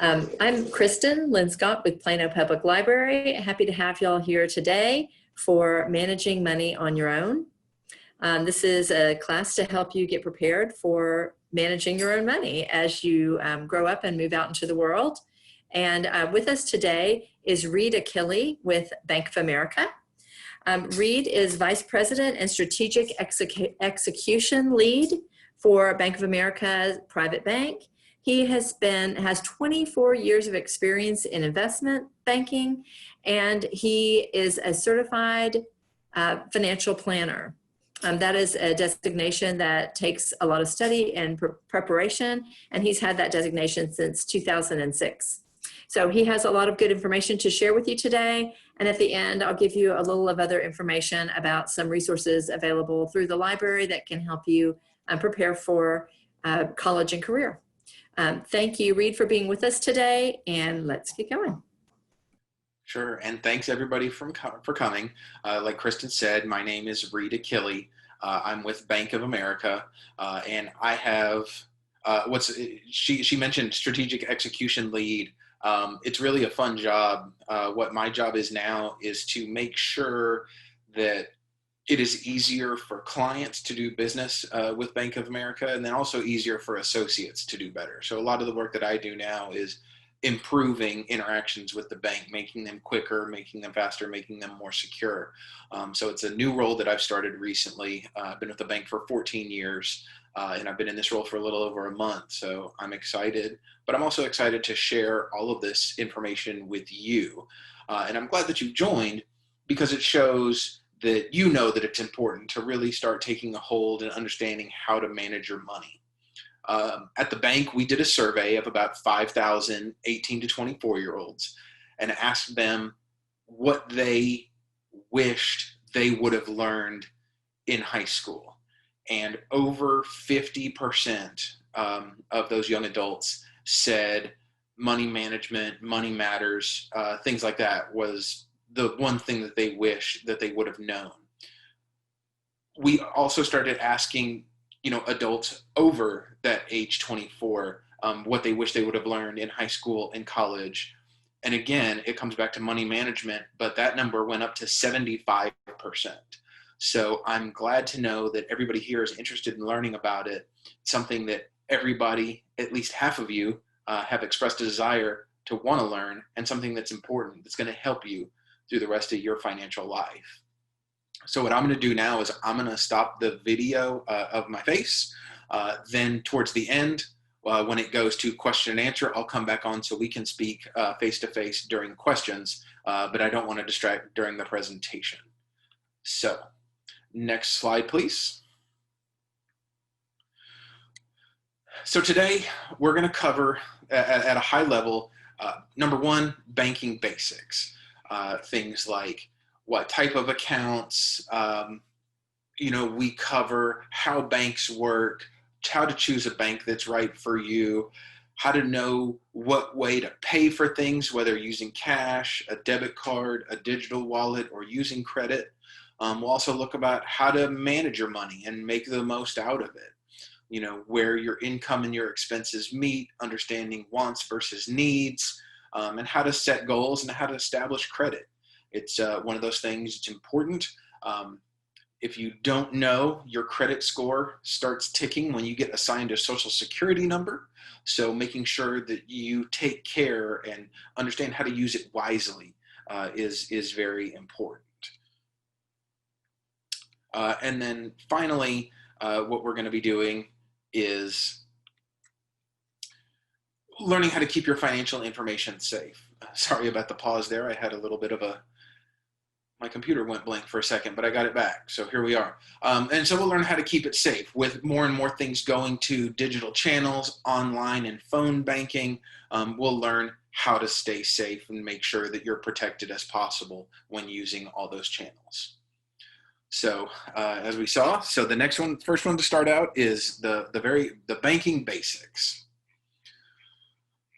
I'm Kristen Linscott with Plano Public Library. Happy to have y'all here today for Managing Money on Your Own. This is a class to help you get prepared for managing your own money as you grow up and move out into the world. And with us today is Reed Achille with Bank of America. Reed is Vice President and Strategic Execution Lead for Bank of America Private Bank. He has 24 years of experience in investment banking, and he is a certified financial planner. That is a designation that takes a lot of study and preparation, and he's had that designation since 2006. So he has a lot of good information to share with you today. And at the end, I'll give you a little of other information about some resources available through the library that can help you prepare for college and career. Thank you, Reed, for being with us today, and let's get going. Sure, and thanks everybody for coming. Like Kristen said, my name is Reed Achille. I'm with Bank of America, and I have she mentioned strategic execution lead. It's really a fun job. What my job is now is to make sure that it is easier for clients to do business with Bank of America, and then also easier for associates to do better. So a lot of the work that I do now is improving interactions with the bank, making them quicker, making them faster, making them more secure. So it's a new role that I've started recently. I've been with the bank for 14 years, and I've been in this role for a little over a month. So I'm excited, but I'm also excited to share all of this information with you. And I'm glad that you've joined, because it shows that you know that it's important to really start taking a hold and understanding how to manage your money. At the bank, we did a survey of about 5,000 18 to 24-year-olds and asked them what they wished they would have learned in high school. And over 50% of those young adults said money management, money matters, things like that was the one thing that they wish that they would have known. We also started asking, adults over that age 24, what they wish they would have learned in high school and college. And again, it comes back to money management, but that number went up to 75%. So I'm glad to know that everybody here is interested in learning about it. Something that everybody, at least half of you, have expressed a desire to want to learn, and something that's important, that's going to help you through the rest of your financial life. So what I'm going to do now is I'm going to stop the video of my face. Then towards the end, when it goes to question and answer, I'll come back on so we can speak face-to-face during questions, but I don't want to distract during the presentation. So next slide, please. So today we're going to cover at a high level, number one, banking basics. Things like what type of accounts, we cover how banks work, how to choose a bank that's right for you, how to know what way to pay for things, whether using cash, a debit card, a digital wallet, or using credit. We'll also look about how to manage your money and make the most out of it. Where your income and your expenses meet, understanding wants versus needs, and how to set goals and how to establish credit. It's one of those things, it's important. If you don't know, your credit score starts ticking when you get assigned a social security number. So making sure that you take care and understand how to use it wisely is very important. And then finally, what we're going to be doing is learning how to keep your financial information safe. Sorry about the pause there. I had a little bit of my computer went blank for a second, but I got it back. So here we are. And so we'll learn how to keep it safe with more and more things going to digital channels, online and phone banking. We'll learn how to stay safe and make sure that you're protected as possible when using all those channels. So as we saw, so the first one to start out is the banking basics.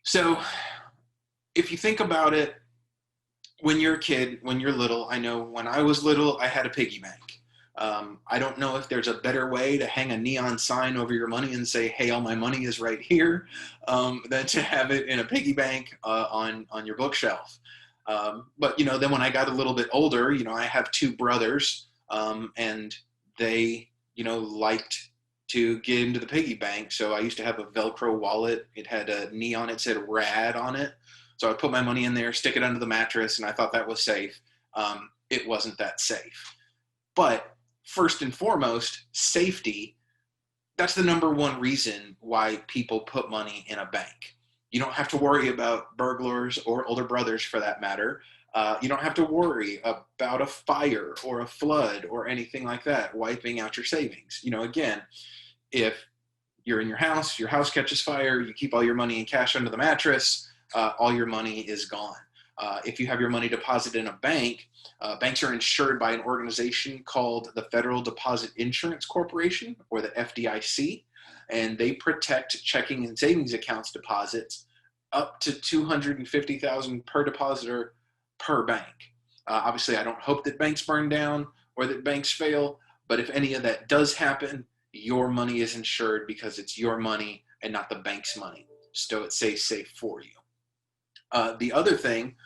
So if you think about it, when you're a kid, when you're little, I know when I was little, I had a piggy bank. I don't know if there's a better way to hang a neon sign over your money and say, hey, all my money is right here, than to have it in a piggy bank on your bookshelf. But, then when I got a little bit older, I have two brothers, and they, liked to get into the piggy bank. So I used to have a Velcro wallet. It had a neon, it said RAD on it. So I put my money in there, stick it under the mattress, and I thought that was safe. It wasn't that safe. But first and foremost, safety, that's the number one reason why people put money in a bank. You don't have to worry about burglars or older brothers for that matter. You don't have to worry about a fire or a flood or anything like that wiping out your savings. Again, if you're in your house catches fire, you keep all your money in cash under the mattress, all your money is gone. If you have your money deposited in a bank, banks are insured by an organization called the Federal Deposit Insurance Corporation, or the FDIC, and they protect checking and savings accounts deposits up to $250,000 per depositor per bank. Obviously, I don't hope that banks burn down or that banks fail, but if any of that does happen, your money is insured because it's your money and not the bank's money. So it stays safe for you. The other thing,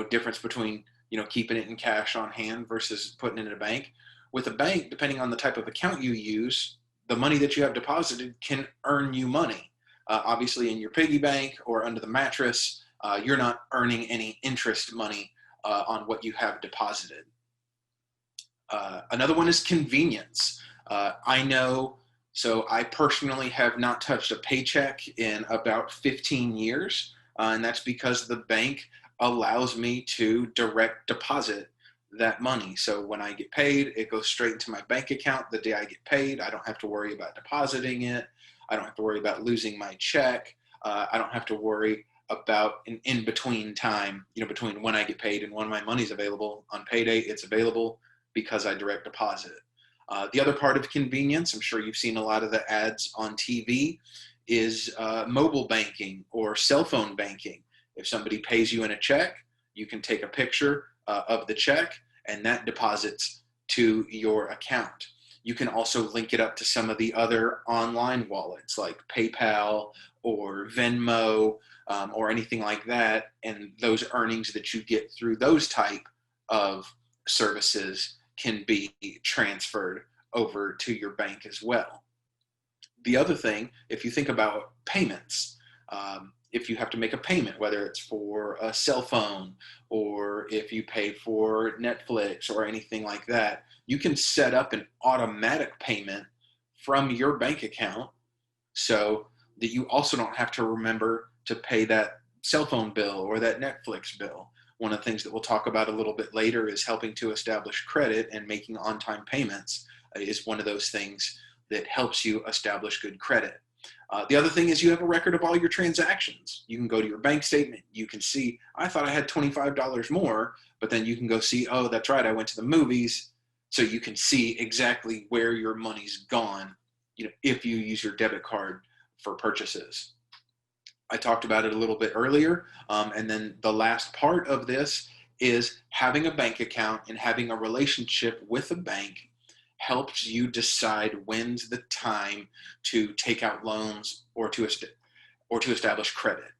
difference between, keeping it in cash on hand versus putting it in a bank. With a bank, depending on the type of account you use, the money that you have deposited can earn you money. Obviously, in your piggy bank or under the mattress, you're not earning any interest money on what you have deposited. Another one is convenience. I personally have not touched a paycheck in about 15 years. And that's because the bank allows me to direct deposit that money. So when I get paid, it goes straight into my bank account the day I get paid. I don't have to worry about depositing it. I don't have to worry about losing my check. I don't have to worry about an in-between time, between when I get paid and when my money's available. On payday, it's available because I direct deposit it. The other part of convenience, I'm sure you've seen a lot of the ads on TV, is mobile banking or cell phone banking. If somebody pays you in a check, you can take a picture of the check and that deposits to your account. You can also link it up to some of the other online wallets like PayPal or Venmo or anything like that. And those earnings that you get through those type of services can be transferred over to your bank as well. The other thing, if you think about payments, if you have to make a payment, whether it's for a cell phone or if you pay for Netflix or anything like that, you can set up an automatic payment from your bank account so that you also don't have to remember to pay that cell phone bill or that Netflix bill. One of the things that we'll talk about a little bit later is helping to establish credit, and making on-time payments is one of those things that helps you establish good credit. The other thing is you have a record of all your transactions. You can go to your bank statement. You can see, I thought I had $25 more, but then you can go see, oh, that's right, I went to the movies. So you can see exactly where your money's gone, if you use your debit card for purchases. I talked about it a little bit earlier. And then the last part of this is having a bank account and having a relationship with a bank helps you decide when's the time to take out loans or to establish credit.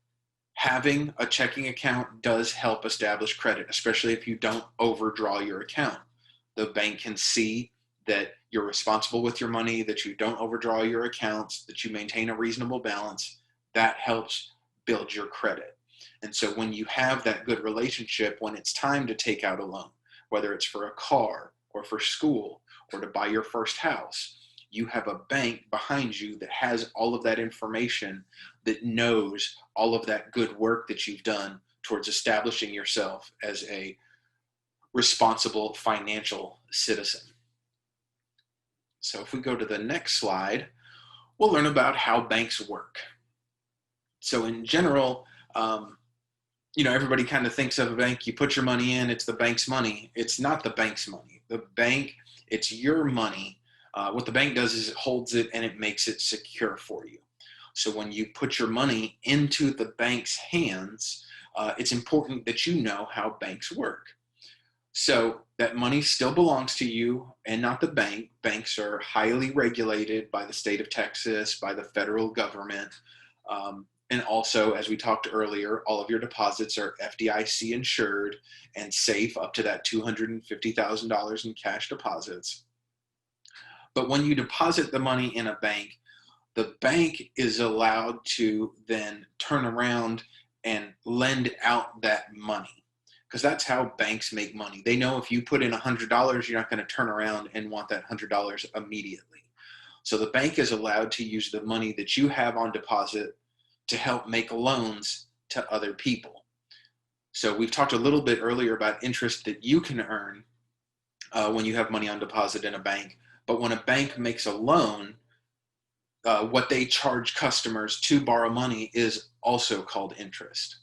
Having a checking account does help establish credit, especially if you don't overdraw your account. The bank can see that you're responsible with your money, that you don't overdraw your accounts, that you maintain a reasonable balance. That helps build your credit. And so when you have that good relationship, when it's time to take out a loan, whether it's for a car or for school or to buy your first house, you have a bank behind you that has all of that information, that knows all of that good work that you've done towards establishing yourself as a responsible financial citizen. So if we go to the next slide, we'll learn about how banks work. So in general, everybody kind of thinks of a bank, you put your money in, it's the bank's money. It's not the bank's money. The bank, it's your money. What the bank does is it holds it and it makes it secure for you. So when you put your money into the bank's hands, it's important that you know how banks work. So that money still belongs to you and not the bank. Banks are highly regulated by the state of Texas, by the federal government. And also, as we talked earlier, all of your deposits are FDIC insured and safe up to that $250,000 in cash deposits. But when you deposit the money in a bank, the bank is allowed to then turn around and lend out that money, because that's how banks make money. They know if you put in $100, you're not going to turn around and want that $100 immediately. So the bank is allowed to use the money that you have on deposit to help make loans to other people. So we've talked a little bit earlier about interest that you can earn when you have money on deposit in a bank. But when a bank makes a loan, what they charge customers to borrow money is also called interest.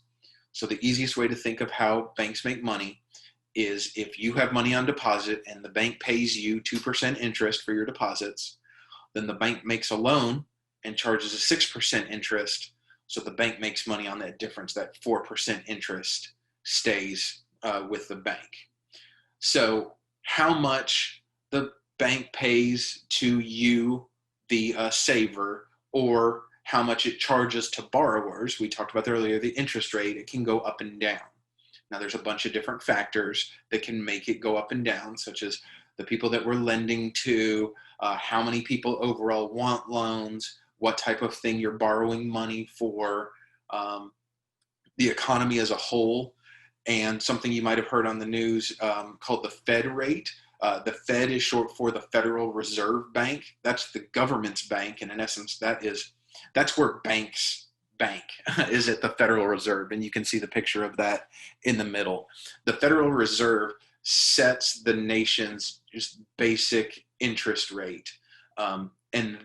So the easiest way to think of how banks make money is if you have money on deposit and the bank pays you 2% interest for your deposits, then the bank makes a loan and charges a 6% interest. So the bank makes money on that difference. That 4% interest stays with the bank. So how much the bank pays to you, the saver, or how much it charges to borrowers, we talked about earlier, the interest rate, it can go up and down. Now there's a bunch of different factors that can make it go up and down, such as the people that we're lending to, how many people overall want loans, what type of thing you're borrowing money for, the economy as a whole, and something you might have heard on the news called the Fed rate. The Fed is short for the Federal Reserve Bank. That's the government's bank, and in essence, that's where banks bank is at the Federal Reserve, and you can see the picture of that in the middle. The Federal Reserve sets the nation's just basic interest rate, and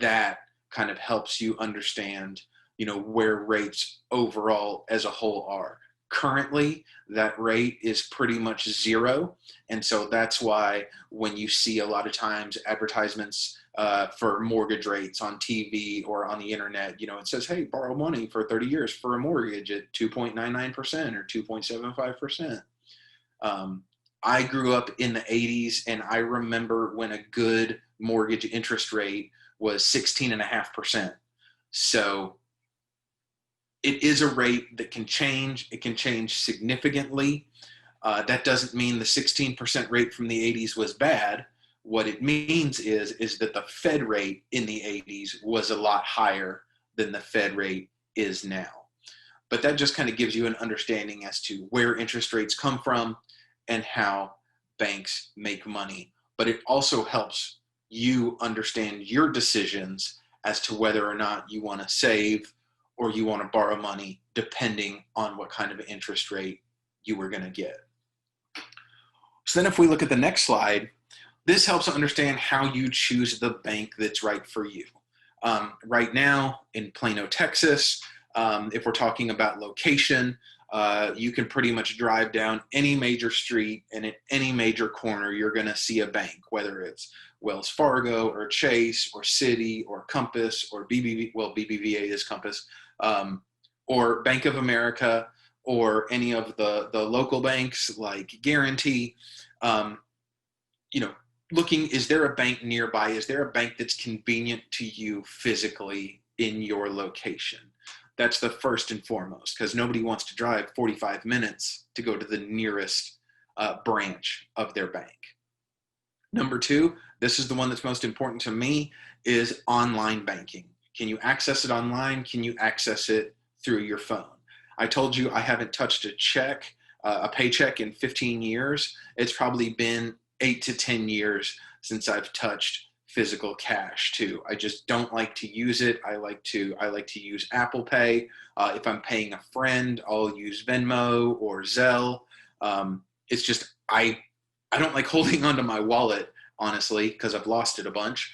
that kind of helps you understand, where rates overall as a whole are. Currently, that rate is pretty much zero. And so that's why when you see a lot of times advertisements for mortgage rates on TV or on the internet, it says, hey, borrow money for 30 years for a mortgage at 2.99% or 2.75%. I grew up in the 80s, and I remember when a good mortgage interest rate was 16.5%. So it is a rate that can change. It can change significantly. That doesn't mean the 16% rate from the 80s was bad. What it means is that the Fed rate in the 80s was a lot higher than the Fed rate is now. But that just kind of gives you an understanding as to where interest rates come from and how banks make money. But it also helps you understand your decisions as to whether or not you want to save or you want to borrow money, depending on what kind of interest rate you were going to get. So then if we look at the next slide, this helps understand how you choose the bank that's right for you. Right now in Plano, Texas, if we're talking about location, you can pretty much drive down any major street, and at any major corner, you're going to see a bank, whether it's Wells Fargo or Chase or Citi or Compass or BBVA is Compass, or Bank of America or any of the local banks like Guarantee. Looking, is there a bank nearby? Is there a bank that's convenient to you physically in your location? That's the first and foremost, because nobody wants to drive 45 minutes to go to the nearest branch of their bank. Number two, this is the one that's most important to me, is online banking. Can you access it online? Can you access it through your phone? I told you I haven't touched a paycheck in 15 years. It's probably been 8 to 10 years since I've touched physical cash too. I just don't like to use it. I like to use Apple Pay. If I'm paying a friend, I'll use Venmo or Zelle. It's just I don't like holding onto my wallet, honestly, because I've lost it a bunch.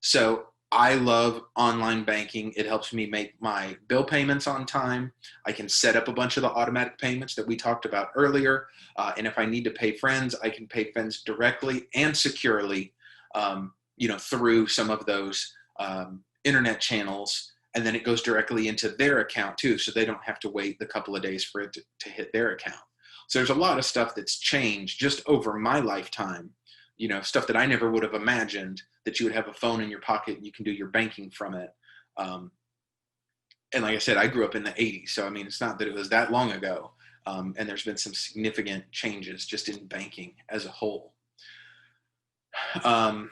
So I love online banking. It helps me make my bill payments on time. I can set up a bunch of the automatic payments that we talked about earlier. And if I need to pay friends, I can pay friends directly and securely, through some of those internet channels. And then it goes directly into their account too, so they don't have to wait the couple of days for it to hit their account. So there's a lot of stuff that's changed just over my lifetime, stuff that I never would have imagined, that you would have a phone in your pocket and you can do your banking from it. And like I said, I grew up in the 80s. So, I mean, it's not that it was that long ago. And there's been some significant changes just in banking as a whole. We kind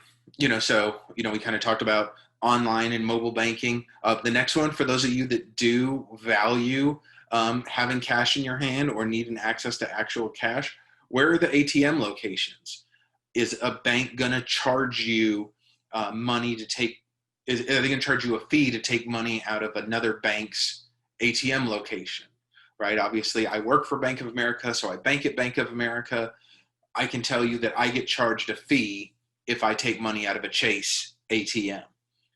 of talked about online and mobile banking. The next one, for those of you that do value having cash in your hand or needing access to actual cash, where are the ATM locations? Is a bank going to charge you money to take, are they going to charge you a fee to take money out of another bank's ATM location, right? Obviously, I work for Bank of America, so I bank at Bank of America. I can tell you that I get charged a fee if I take money out of a Chase ATM.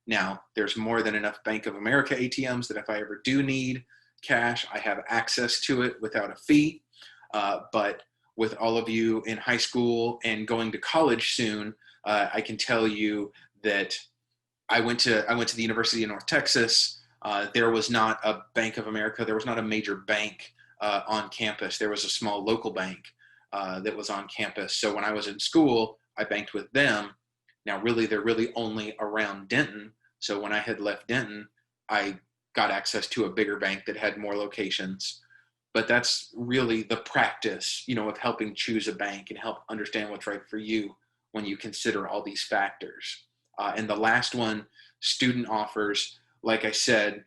Now, there's more than enough Bank of America ATMs that if I ever do need cash, I have access to it without a fee. But with all of you in high school and going to college soon, I can tell you that I went to the University of North Texas. There was not a Bank of America. There was not a major bank on campus. There was a small local bank that was on campus. So when I was in school, I banked with them. Now, really, they're really only around Denton. So when I had left Denton, I got access to a bigger bank that had more locations. But that's really the practice, of helping choose a bank and help understand what's right for you when you consider all these factors. And the last one, student offers. Like I said,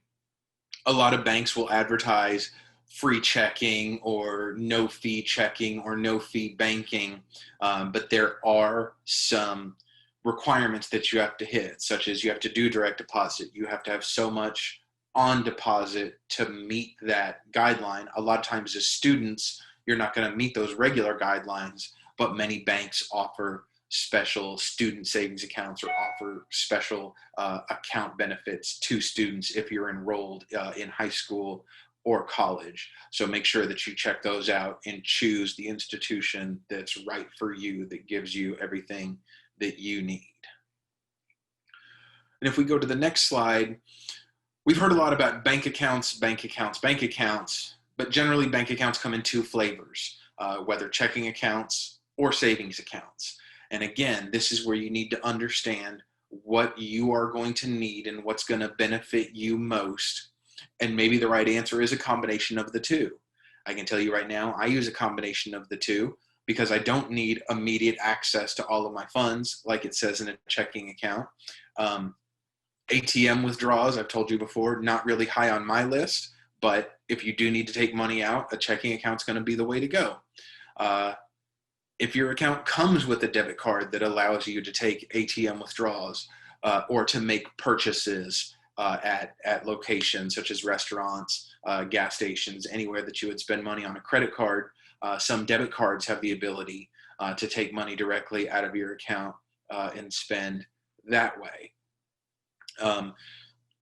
a lot of banks will advertise free checking or no fee checking or no fee banking. But there are some requirements that you have to hit, such as you have to do direct deposit. You have to have so much on deposit to meet that guideline. A lot of times as students, you're not going to meet those regular guidelines, but many banks offer special student savings accounts or offer special account benefits to students if you're enrolled in high school or college. So make sure that you check those out and choose the institution that's right for you, that gives you everything that you need. And if we go to the next slide, we've heard a lot about bank accounts, but generally bank accounts come in two flavors, whether checking accounts or savings accounts. And again, this is where you need to understand what you are going to need and what's going to benefit you most. And maybe the right answer is a combination of the two. I can tell you right now, I use a combination of the two because I don't need immediate access to all of my funds, like it says in a checking account. ATM withdrawals, I've told you before, not really high on my list, but if you do need to take money out, a checking account's going to be the way to go. If your account comes with a debit card that allows you to take ATM withdrawals or to make purchases at locations such as restaurants, gas stations, anywhere that you would spend money on a credit card, some debit cards have the ability to take money directly out of your account and spend that way.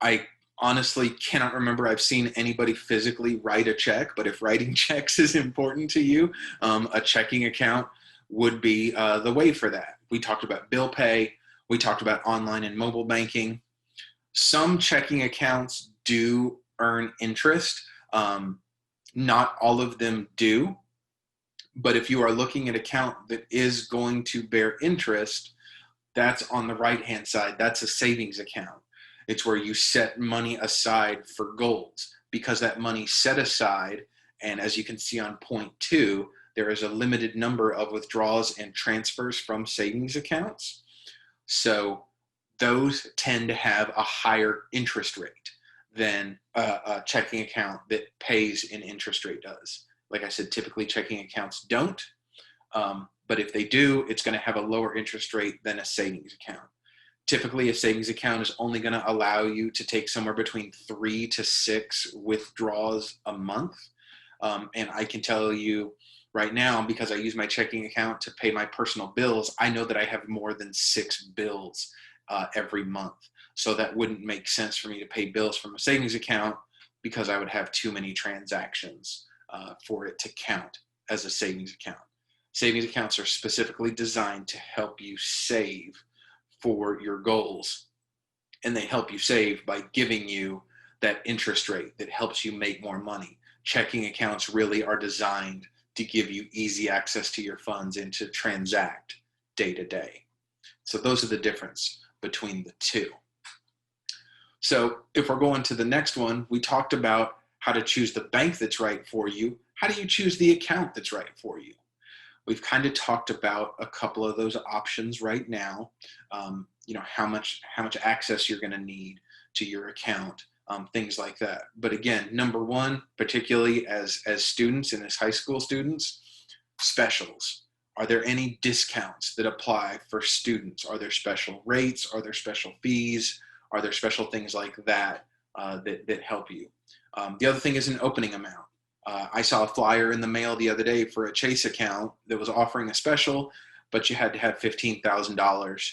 I honestly cannot remember I've seen anybody physically write a check, but if writing checks is important to you, a checking account would be the way for that. We talked about bill pay. We talked about online and mobile banking. Some checking accounts do earn interest. Not all of them do. But if you are looking at an account that is going to bear interest, that's on the right-hand side. That's a savings account. It's where you set money aside for goals, because that money set aside, and as you can see on point 2, there is a limited number of withdrawals and transfers from savings accounts. So those tend to have a higher interest rate than a checking account that pays an interest rate does. Like I said, typically checking accounts don't, but if they do, it's going to have a lower interest rate than a savings account. Typically, a savings account is only going to allow you to take somewhere between 3 to 6 withdrawals a month. And I can tell you right now, because I use my checking account to pay my personal bills, I know that I have more than 6 bills every month. So that wouldn't make sense for me to pay bills from a savings account because I would have too many transactions for it to count as a savings account. Savings accounts are specifically designed to help you save for your goals. And they help you save by giving you that interest rate that helps you make more money. Checking accounts really are designed to give you easy access to your funds and to transact day to day. So those are the difference between the two. So if we're going to the next one, we talked about how to choose the bank that's right for you. How do you choose the account that's right for you? We've kind of talked about a couple of those options right now. You know, how much access you're going to need to your account, things like that. But again, number one, particularly as students and as high school students, specials. Are there any discounts that apply for students? Are there special rates? Are there special fees? Are there special things like that that help you? The other thing is an opening amount. I saw a flyer in the mail the other day for a Chase account that was offering a special, but you had to have $15,000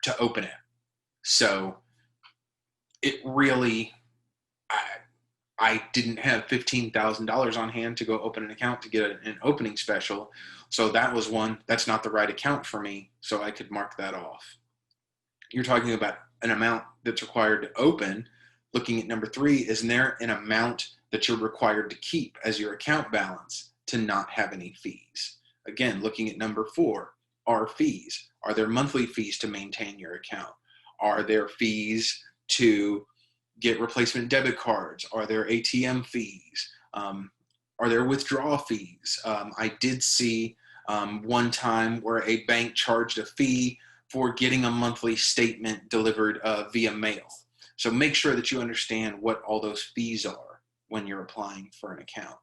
to open it. So it really, I didn't have $15,000 on hand to go open an account to get an opening special. So that was one, that's not the right account for me. So I could mark that off. You're talking about an amount that's required to open. Looking at number 3, isn't there an amount that you're required to keep as your account balance to not have any fees? Again, looking at number 4, are fees. Are there monthly fees to maintain your account? Are there fees to get replacement debit cards? Are there ATM fees? Are there withdrawal fees? I did see one time where a bank charged a fee for getting a monthly statement delivered via mail. So make sure that you understand what all those fees are when you're applying for an account.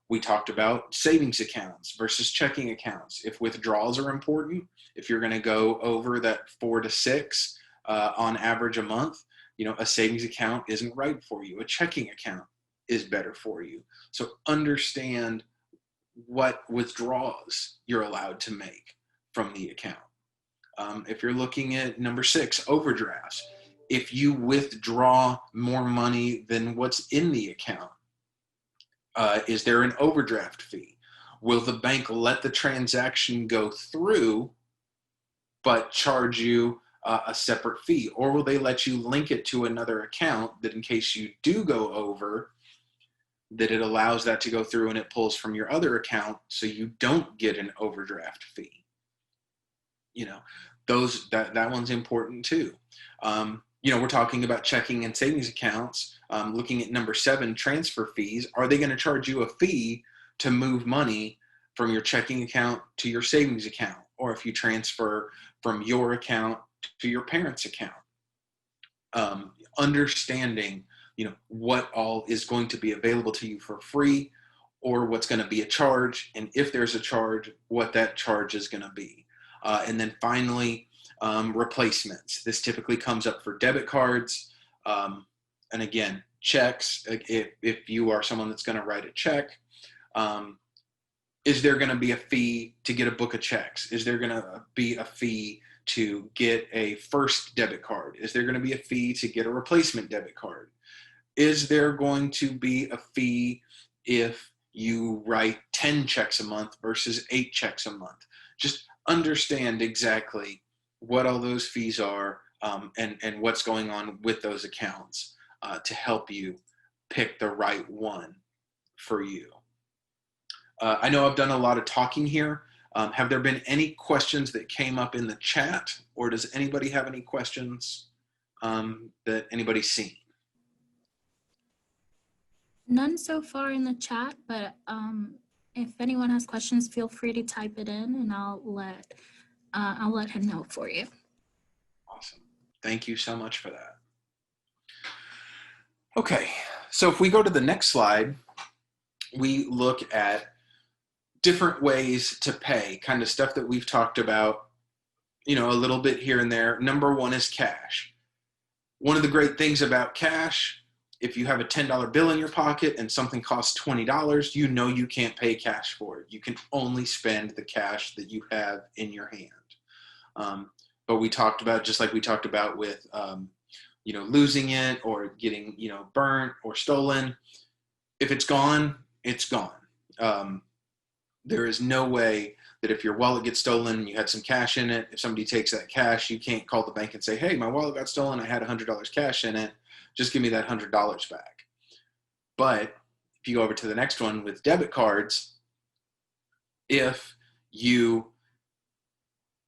We talked about savings accounts versus checking accounts. If withdrawals are important, if you're going to go over that 4 to 6 on average a month, you know, a savings account isn't right for you. A checking account is better for you. So understand what withdrawals you're allowed to make from the account. If you're looking at number 6, overdrafts, if you withdraw more money than what's in the account, is there an overdraft fee? Will the bank let the transaction go through but charge you a separate fee? Or will they let you link it to another account that in case you do go over, that it allows that to go through and it pulls from your other account so you don't get an overdraft fee? You know, that one's important too. You know, we're talking about checking and savings accounts. Looking at number 7, transfer fees. Are they going to charge you a fee to move money from your checking account to your savings account? Or if you transfer from your account to your parents' account? Understanding, you know, what all is going to be available to you for free or what's going to be a charge. And if there's a charge, what that charge is going to be. And then finally, replacements. This typically comes up for debit cards. And again, checks. If you are someone that's going to write a check, is there going to be a fee to get a book of checks? Is there going to be a fee to get a first debit card? Is there going to be a fee to get a replacement debit card? Is there going to be a fee if you write 10 checks a month versus 8 checks a month? Just understand exactly what all those fees are and what's going on with those accounts to help you pick the right one for you. I know I've done a lot of talking here. Have there been any questions that came up in the chat, or does anybody have any questions that anybody's seen? None so far in the chat, but if anyone has questions, feel free to type it in, and I'll let him know for you. Awesome. Thank you so much for that. Okay, so if we go to the next slide, we look at different ways to pay, kind of stuff that we've talked about, you know, a little bit here and there. Number 1 is cash. One of the great things about cash, if you have a $10 bill in your pocket and something costs $20, you know you can't pay cash for it. You can only spend the cash that you have in your hand. But we talked about, just like we talked about with, you know, losing it or getting, you know, burnt or stolen. If it's gone, it's gone. There is no way that if your wallet gets stolen and you had some cash in it, if somebody takes that cash, you can't call the bank and say, hey, my wallet got stolen. I had $100 cash in it. Just give me that $100 back. But if you go over to the next one with debit cards, If you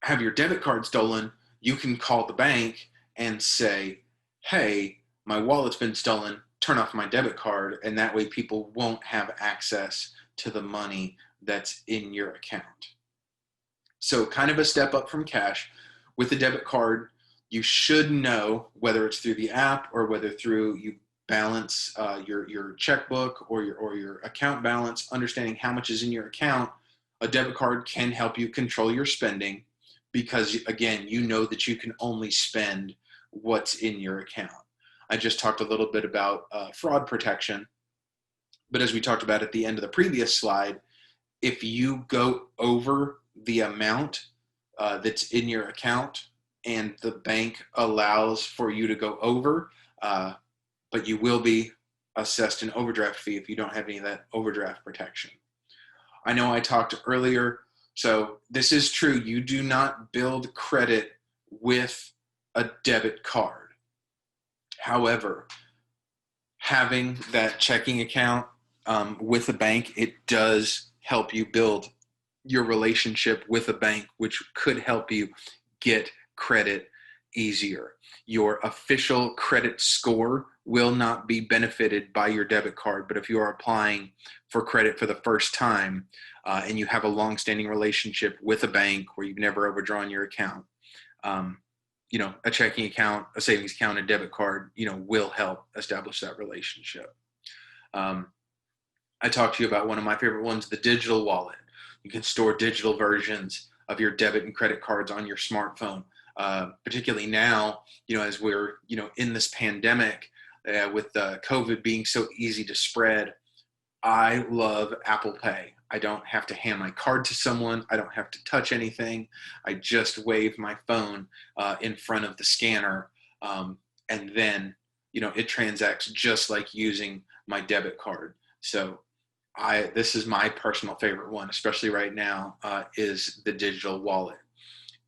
have your debit card stolen, you can call the bank and say, hey, my wallet's been stolen, turn off my debit card, and that way people won't have access to the money that's in your account. So kind of a step up from cash. With a debit card, you should know, whether it's through the app or whether through you balance your checkbook or your account balance, understanding how much is in your account. A debit card can help you control your spending because, again, you know that you can only spend what's in your account. I just talked a little bit about fraud protection, but as we talked about at the end of the previous slide, if you go over the amount that's in your account and the bank allows for you to go over, but you will be assessed an overdraft fee if you don't have any of that overdraft protection. I know I talked earlier, so this is true. You do not build credit with a debit card. However, having that checking account with a bank, it does help you build your relationship with a bank, which could help you get credit easier. Your official credit score will not be benefited by your debit card, but if you are applying for credit for the first time and you have a long-standing relationship with a bank where you've never overdrawn your account, a checking account, a savings account, a debit card, will help establish that relationship. I talked to you about one of my favorite ones, the digital wallet. You can store digital versions of your debit and credit cards on your smartphone. Particularly now, as we're, in this pandemic, with COVID being so easy to spread, I love Apple Pay. I don't have to hand my card to someone. I don't have to touch anything. I just wave my phone in front of the scanner, and then, it transacts just like using my debit card. So this is my personal favorite one, especially right now, is the digital wallet.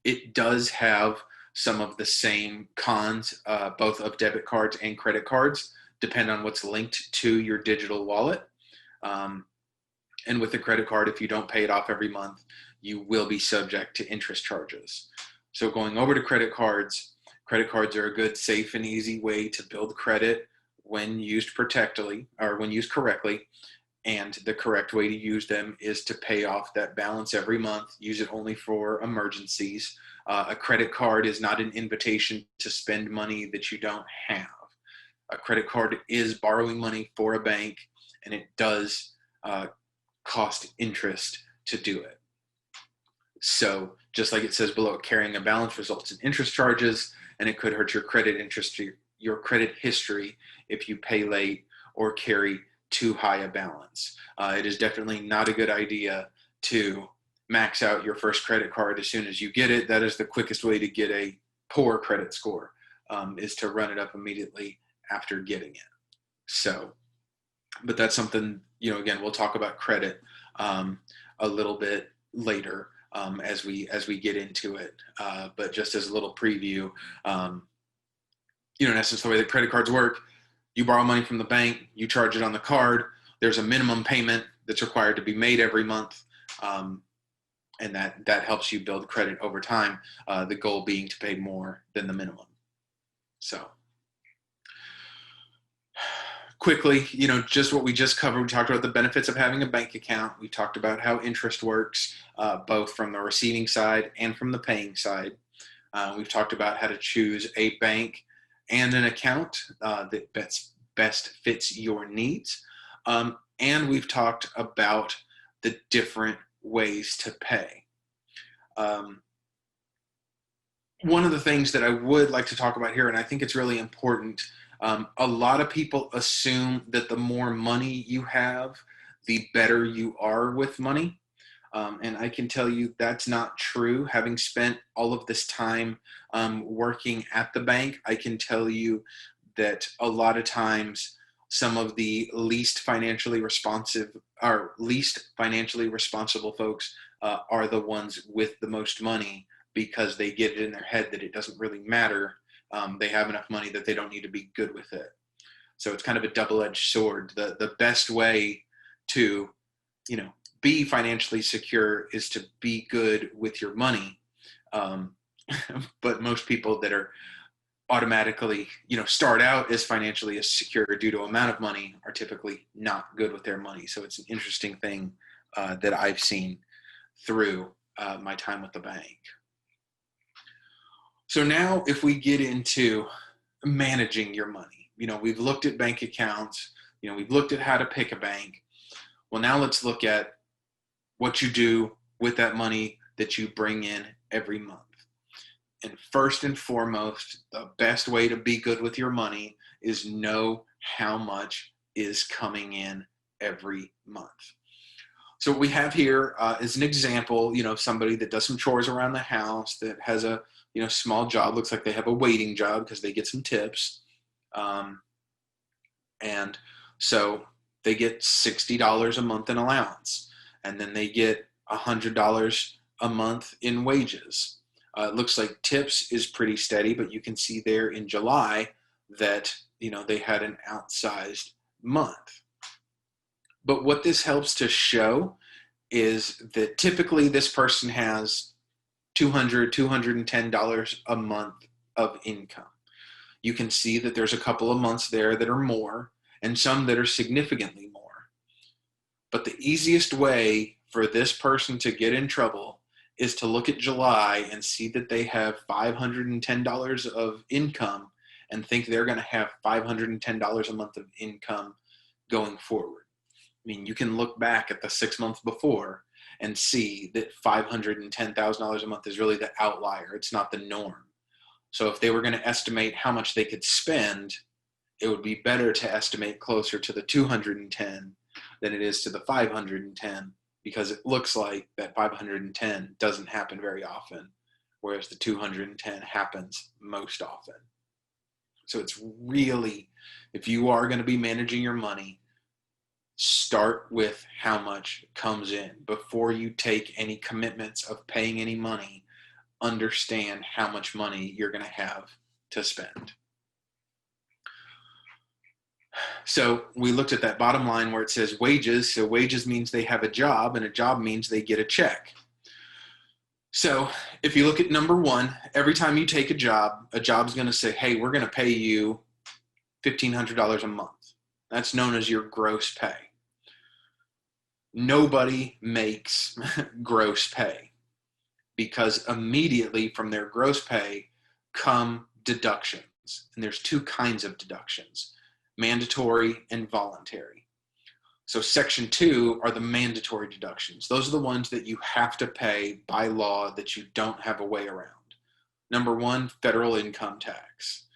It does have some of the same cons, both of debit cards and credit cards, depend on what's linked to your digital wallet. And with the credit card, if you don't pay it off every month, you will be subject to interest charges. So going over to credit cards are a good, safe, and easy way to build credit when used correctly. And the correct way to use them is to pay off that balance every month. Use it only for emergencies. A credit card is not an invitation to spend money that you don't have. A credit card is borrowing money for a bank, and it does cost interest to do it. So just like it says below, carrying a balance results in interest charges, and it could hurt your credit history if you pay late or carry too high a balance. It is definitely not a good idea to max out your first credit card as soon as you get it. That is the quickest way to get a poor credit score, is to run it up immediately after getting it. So, but that's something, again, we'll talk about credit a little bit later as we get into it. But just as a little preview, in essence, the way that credit cards work, you borrow money from the bank, you charge it on the card. There's a minimum payment that's required to be made every month, and that helps you build credit over time, the goal being to pay more than the minimum. So quickly, just what we just covered, we talked about the benefits of having a bank account. We talked about how interest works, both from the receiving side and from the paying side. We've talked about how to choose a bank and an account that best fits your needs. And we've talked about the different ways to pay. One of the things that I would like to talk about here, and I think it's really important, a lot of people assume that the more money you have, the better you are with money. And I can tell you that's not true. Having spent all of this time working at the bank, I can tell you that a lot of times some of the least financially responsible folks are the ones with the most money, because they get it in their head that it doesn't really matter. They have enough money that they don't need to be good with it. So it's kind of a double-edged sword. The best way to be financially secure is to be good with your money. But most people that are automatically, start out as financially as secure due to amount of money are typically not good with their money. So it's an interesting thing that I've seen through my time with the bank. So now if we get into managing your money, we've looked at bank accounts, we've looked at how to pick a bank. Well, now let's look at what you do with that money that you bring in every month. And first and foremost, the best way to be good with your money is know how much is coming in every month. So what we have here is an example, of somebody that does some chores around the house, that has a, small job. Looks like they have a waiting job because they get some tips. And so they get $60 a month in allowance, and then they get $100 a month in wages. It looks like tips is pretty steady, but you can see there in July that, they had an outsized month. But what this helps to show is that typically this person has $200, $210 a month of income. You can see that there's a couple of months there that are more and some that are significantly more. But the easiest way for this person to get in trouble is to look at July and see that they have $510 of income and think they're going to have $510 a month of income going forward. I mean, you can look back at the 6 months before and see that $510,000 a month is really the outlier. It's not the norm. So if they were going to estimate how much they could spend, it would be better to estimate closer to the 210 than it is to the 510, because it looks like that 510 doesn't happen very often, whereas the 210 happens most often. So it's really, if you are going to be managing your money, start with how much comes in. Before you take any commitments of paying any money, understand how much money you're going to have to spend. So we looked at that bottom line where it says wages. So wages means they have a job, and a job means they get a check. So if you look at number one, every time you take a job's going to say, hey, we're going to pay you $1,500 a month. That's known as your gross pay. Nobody makes gross pay, because immediately from their gross pay come deductions. And there's two kinds of deductions: mandatory and voluntary. So section 2 are the mandatory deductions. Those are the ones that you have to pay by law that you don't have a way around. Number one, federal income tax.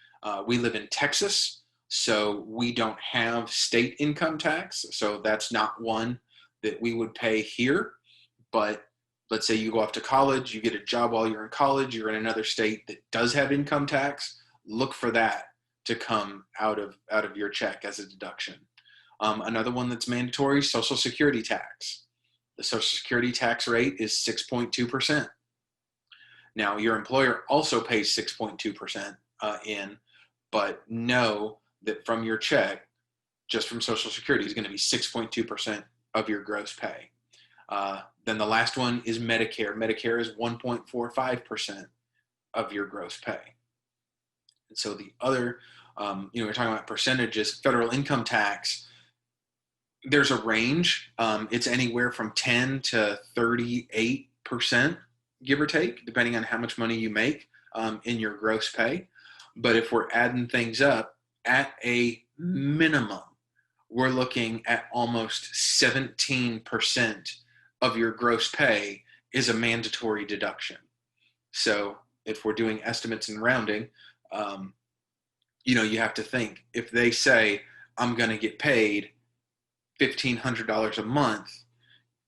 We live in Texas, so we don't have state income tax. So that's not one that we would pay here. But let's say you go off to college, you get a job while you're in college, you're in another state that does have income tax, look for that to come out of your check as a deduction. Another one that's mandatory, Social Security tax. The Social Security tax rate is 6.2%. Now, your employer also pays 6.2% in, but know that from your check, just from Social Security, is going to be 6.2% of your gross pay. Then the last one is Medicare. Medicare is 1.45% of your gross pay. And so the other, we're talking about percentages. Federal income tax, there's a range. It's anywhere from 10 to 38%, give or take, depending on how much money you make in your gross pay. But if we're adding things up, at a minimum, we're looking at almost 17% of your gross pay is a mandatory deduction. So if we're doing estimates and rounding, you have to think, if they say, I'm going to get paid $1,500 a month,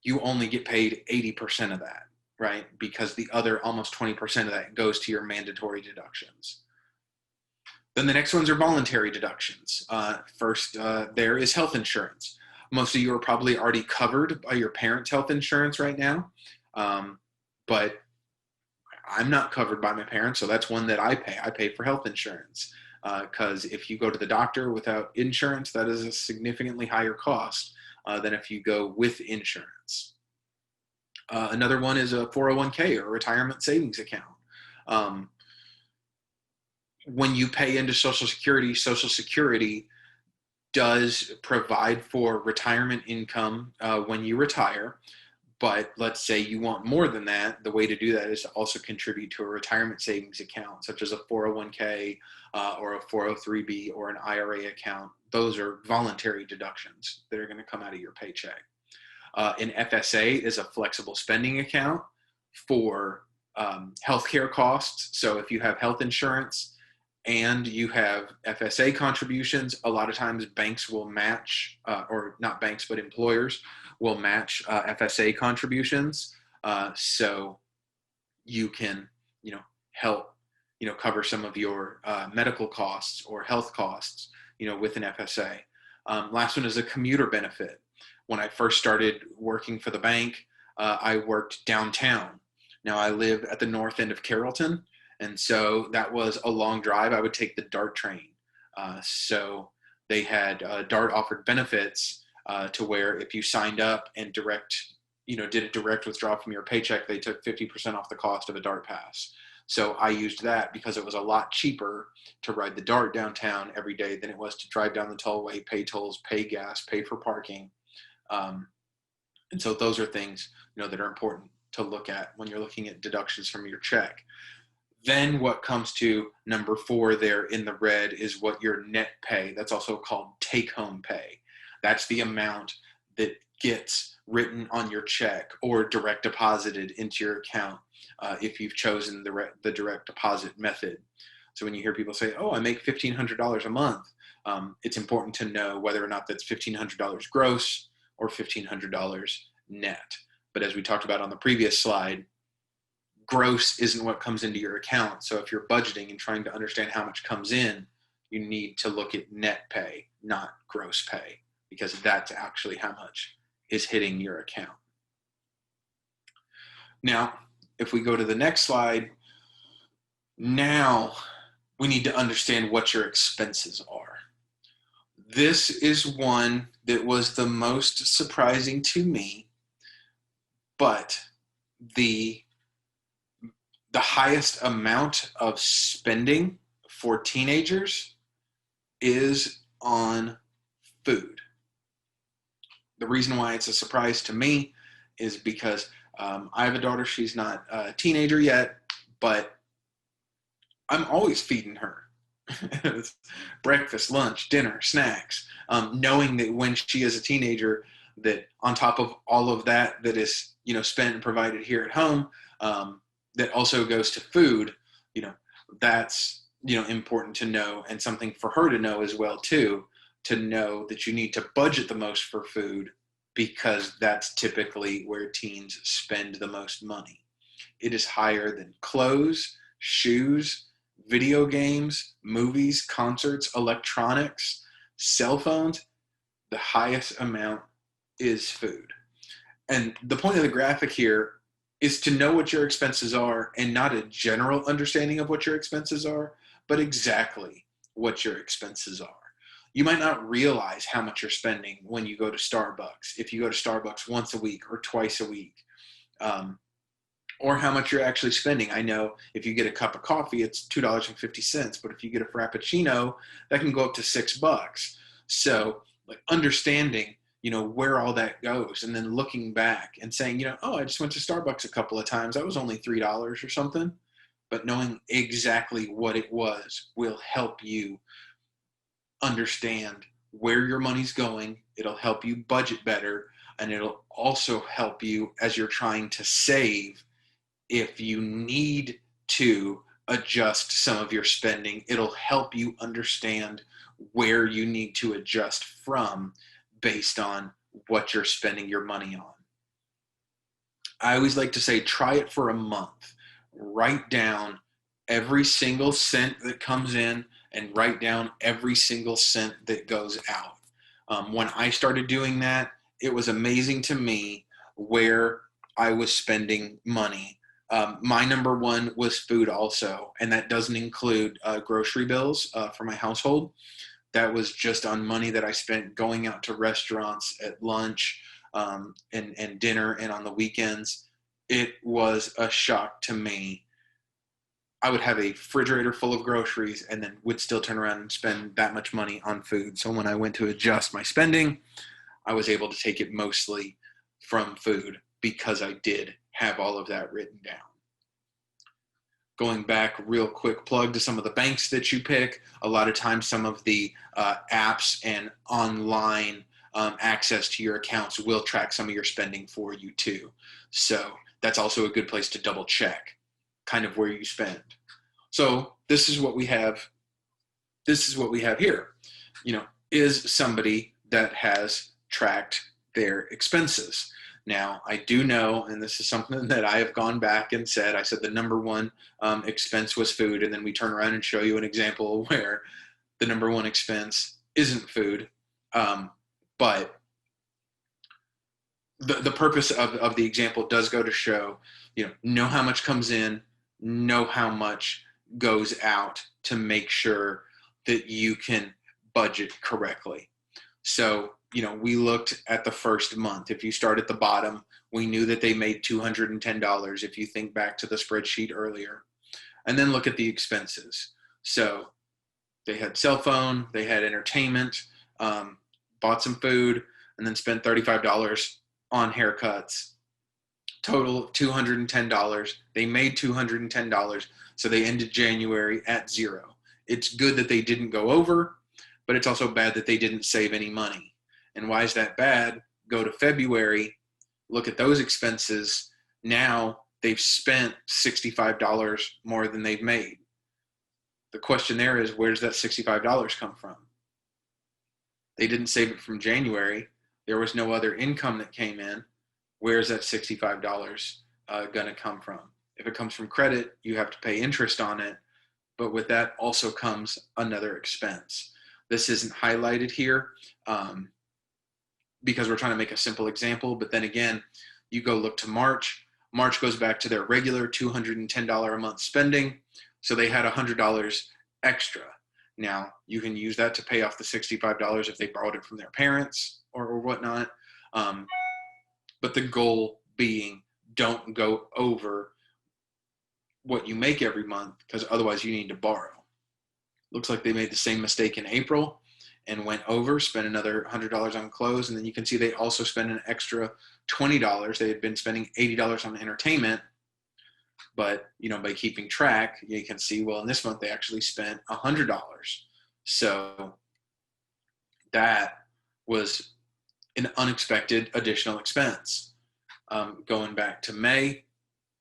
you only get paid 80% of that, right? Because the other almost 20% of that goes to your mandatory deductions. Then the next ones are voluntary deductions. First, there is health insurance. Most of you are probably already covered by your parents' health insurance right now, but I'm not covered by my parents, so that's one that I pay. I pay for health insurance because if you go to the doctor without insurance, that is a significantly higher cost than if you go with insurance. Another one is a 401k or retirement savings account. When you pay into Social Security does provide for retirement income when you retire. But let's say you want more than that. The way to do that is to also contribute to a retirement savings account, such as a 401k or a 403b or an IRA account. Those are voluntary deductions that are going to come out of your paycheck. An FSA is a flexible spending account for healthcare costs. So if you have health insurance and you have FSA contributions, a lot of times banks will match, or not banks, but employers will match FSA contributions. So you can, help, cover some of your medical costs or health costs, with an FSA. Last one is a commuter benefit. When I first started working for the bank, I worked downtown. Now I live at the north end of Carrollton, and so that was a long drive. I would take the DART train. So they had DART offered benefits to where if you signed up and did a direct withdrawal from your paycheck, they took 50% off the cost of a DART pass. So I used that because it was a lot cheaper to ride the DART downtown every day than it was to drive down the tollway, pay tolls, pay gas, pay for parking. And so those are things, that are important to look at when you're looking at deductions from your check. Then what comes to number 4 there in the red is what your net pay, that's also called take-home pay. That's the amount that gets written on your check or direct deposited into your account if you've chosen the direct deposit method. So when you hear people say, oh, I make $1,500 a month, it's important to know whether or not that's $1,500 gross or $1,500 net. But as we talked about on the previous slide, gross isn't what comes into your account. So if you're budgeting and trying to understand how much comes in, you need to look at net pay, not gross pay, because that's actually how much is hitting your account. Now, if we go to the next slide, now we need to understand what your expenses are. This is one that was the most surprising to me, but the highest amount of spending for teenagers is on food. The reason why it's a surprise to me is because I have a daughter. She's not a teenager yet, but I'm always feeding her. Breakfast, lunch, dinner, snacks, knowing that when she is a teenager, that on top of all of that is, spent and provided here at home, that also goes to food, that's, important to know, and something for her to know as well too, to know that you need to budget the most for food, because that's typically where teens spend the most money. It is higher than clothes, shoes, video games, movies, concerts, electronics, cell phones. The highest amount is food. And the point of the graphic here is to know what your expenses are, and not a general understanding of what your expenses are, but exactly what your expenses are. You might not realize how much you're spending when you go to Starbucks, if you go to Starbucks once a week or twice a week, or how much you're actually spending. I know if you get a cup of coffee, it's $2.50, but if you get a Frappuccino, that can go up to $6. So understanding, where all that goes, and then looking back and saying, oh, I just went to Starbucks a couple of times. That was only $3 or something. But knowing exactly what it was will help you understand where your money's going. It'll help you budget better, and it'll also help you as you're trying to save. If you need to adjust some of your spending, it'll help you understand where you need to adjust from based on what you're spending your money on. I always like to say, try it for a month. Write down every single cent that comes in and write down every single cent that goes out. When I started doing that, it was amazing to me where I was spending money. My number one was food also, and that doesn't include grocery bills for my household. that was just on money that I spent going out to restaurants at lunch, and dinner and on the weekends. It was a shock to me. I would have a refrigerator full of groceries and then would still turn around and spend that much money on food. So when I went to adjust my spending, I was able to take it mostly from food because I did have all of that written down. Going back, real quick plug to some of the banks that you pick. A lot of times some of the apps and online access to your accounts will track some of your spending for you too. So that's also a good place to double check kind of where you spend. So this is what we have. This is what we have here. Is somebody that has tracked their expenses. Now, I do know, and this is something that I have gone back and said, I said the number one expense was food, and then we turn around and show you an example where the number one expense isn't food. But the purpose of the example does go to show, know how much comes in, know how much goes out to make sure that you can budget correctly. So, we looked at the first month. If you start at the bottom, we knew that they made $210 if you think back to the spreadsheet earlier. And then look at the expenses. So they had cell phone, they had entertainment, bought some food, and then spent $35 on haircuts. Total of $210. They made $210, so they ended January at zero. It's good that they didn't go over, but it's also bad that they didn't save any money. And why is that bad? Go to February, look at those expenses. Now they've spent $65 more than they've made. The question there is, where does that $65 come from? They didn't save it from January. There was no other income that came in. Where's that $65 going to come from? If it comes from credit, you have to pay interest on it. But with that also comes another expense. This isn't highlighted here because we're trying to make a simple example. But then again, you go look to March. March goes back to their regular $210 a month spending. So they had $100 extra. Now, you can use that to pay off the $65 if they borrowed it from their parents or whatnot. But the goal being, don't go over what you make every month, because otherwise you need to borrow. Looks like they made the same mistake in April and went over, spent another $100 on clothes, and then you can see they also spent an extra $20. They had been spending $80 on entertainment, but by keeping track, you can see, well, in this month they actually spent $100. So that was an unexpected additional expense. Going back to May,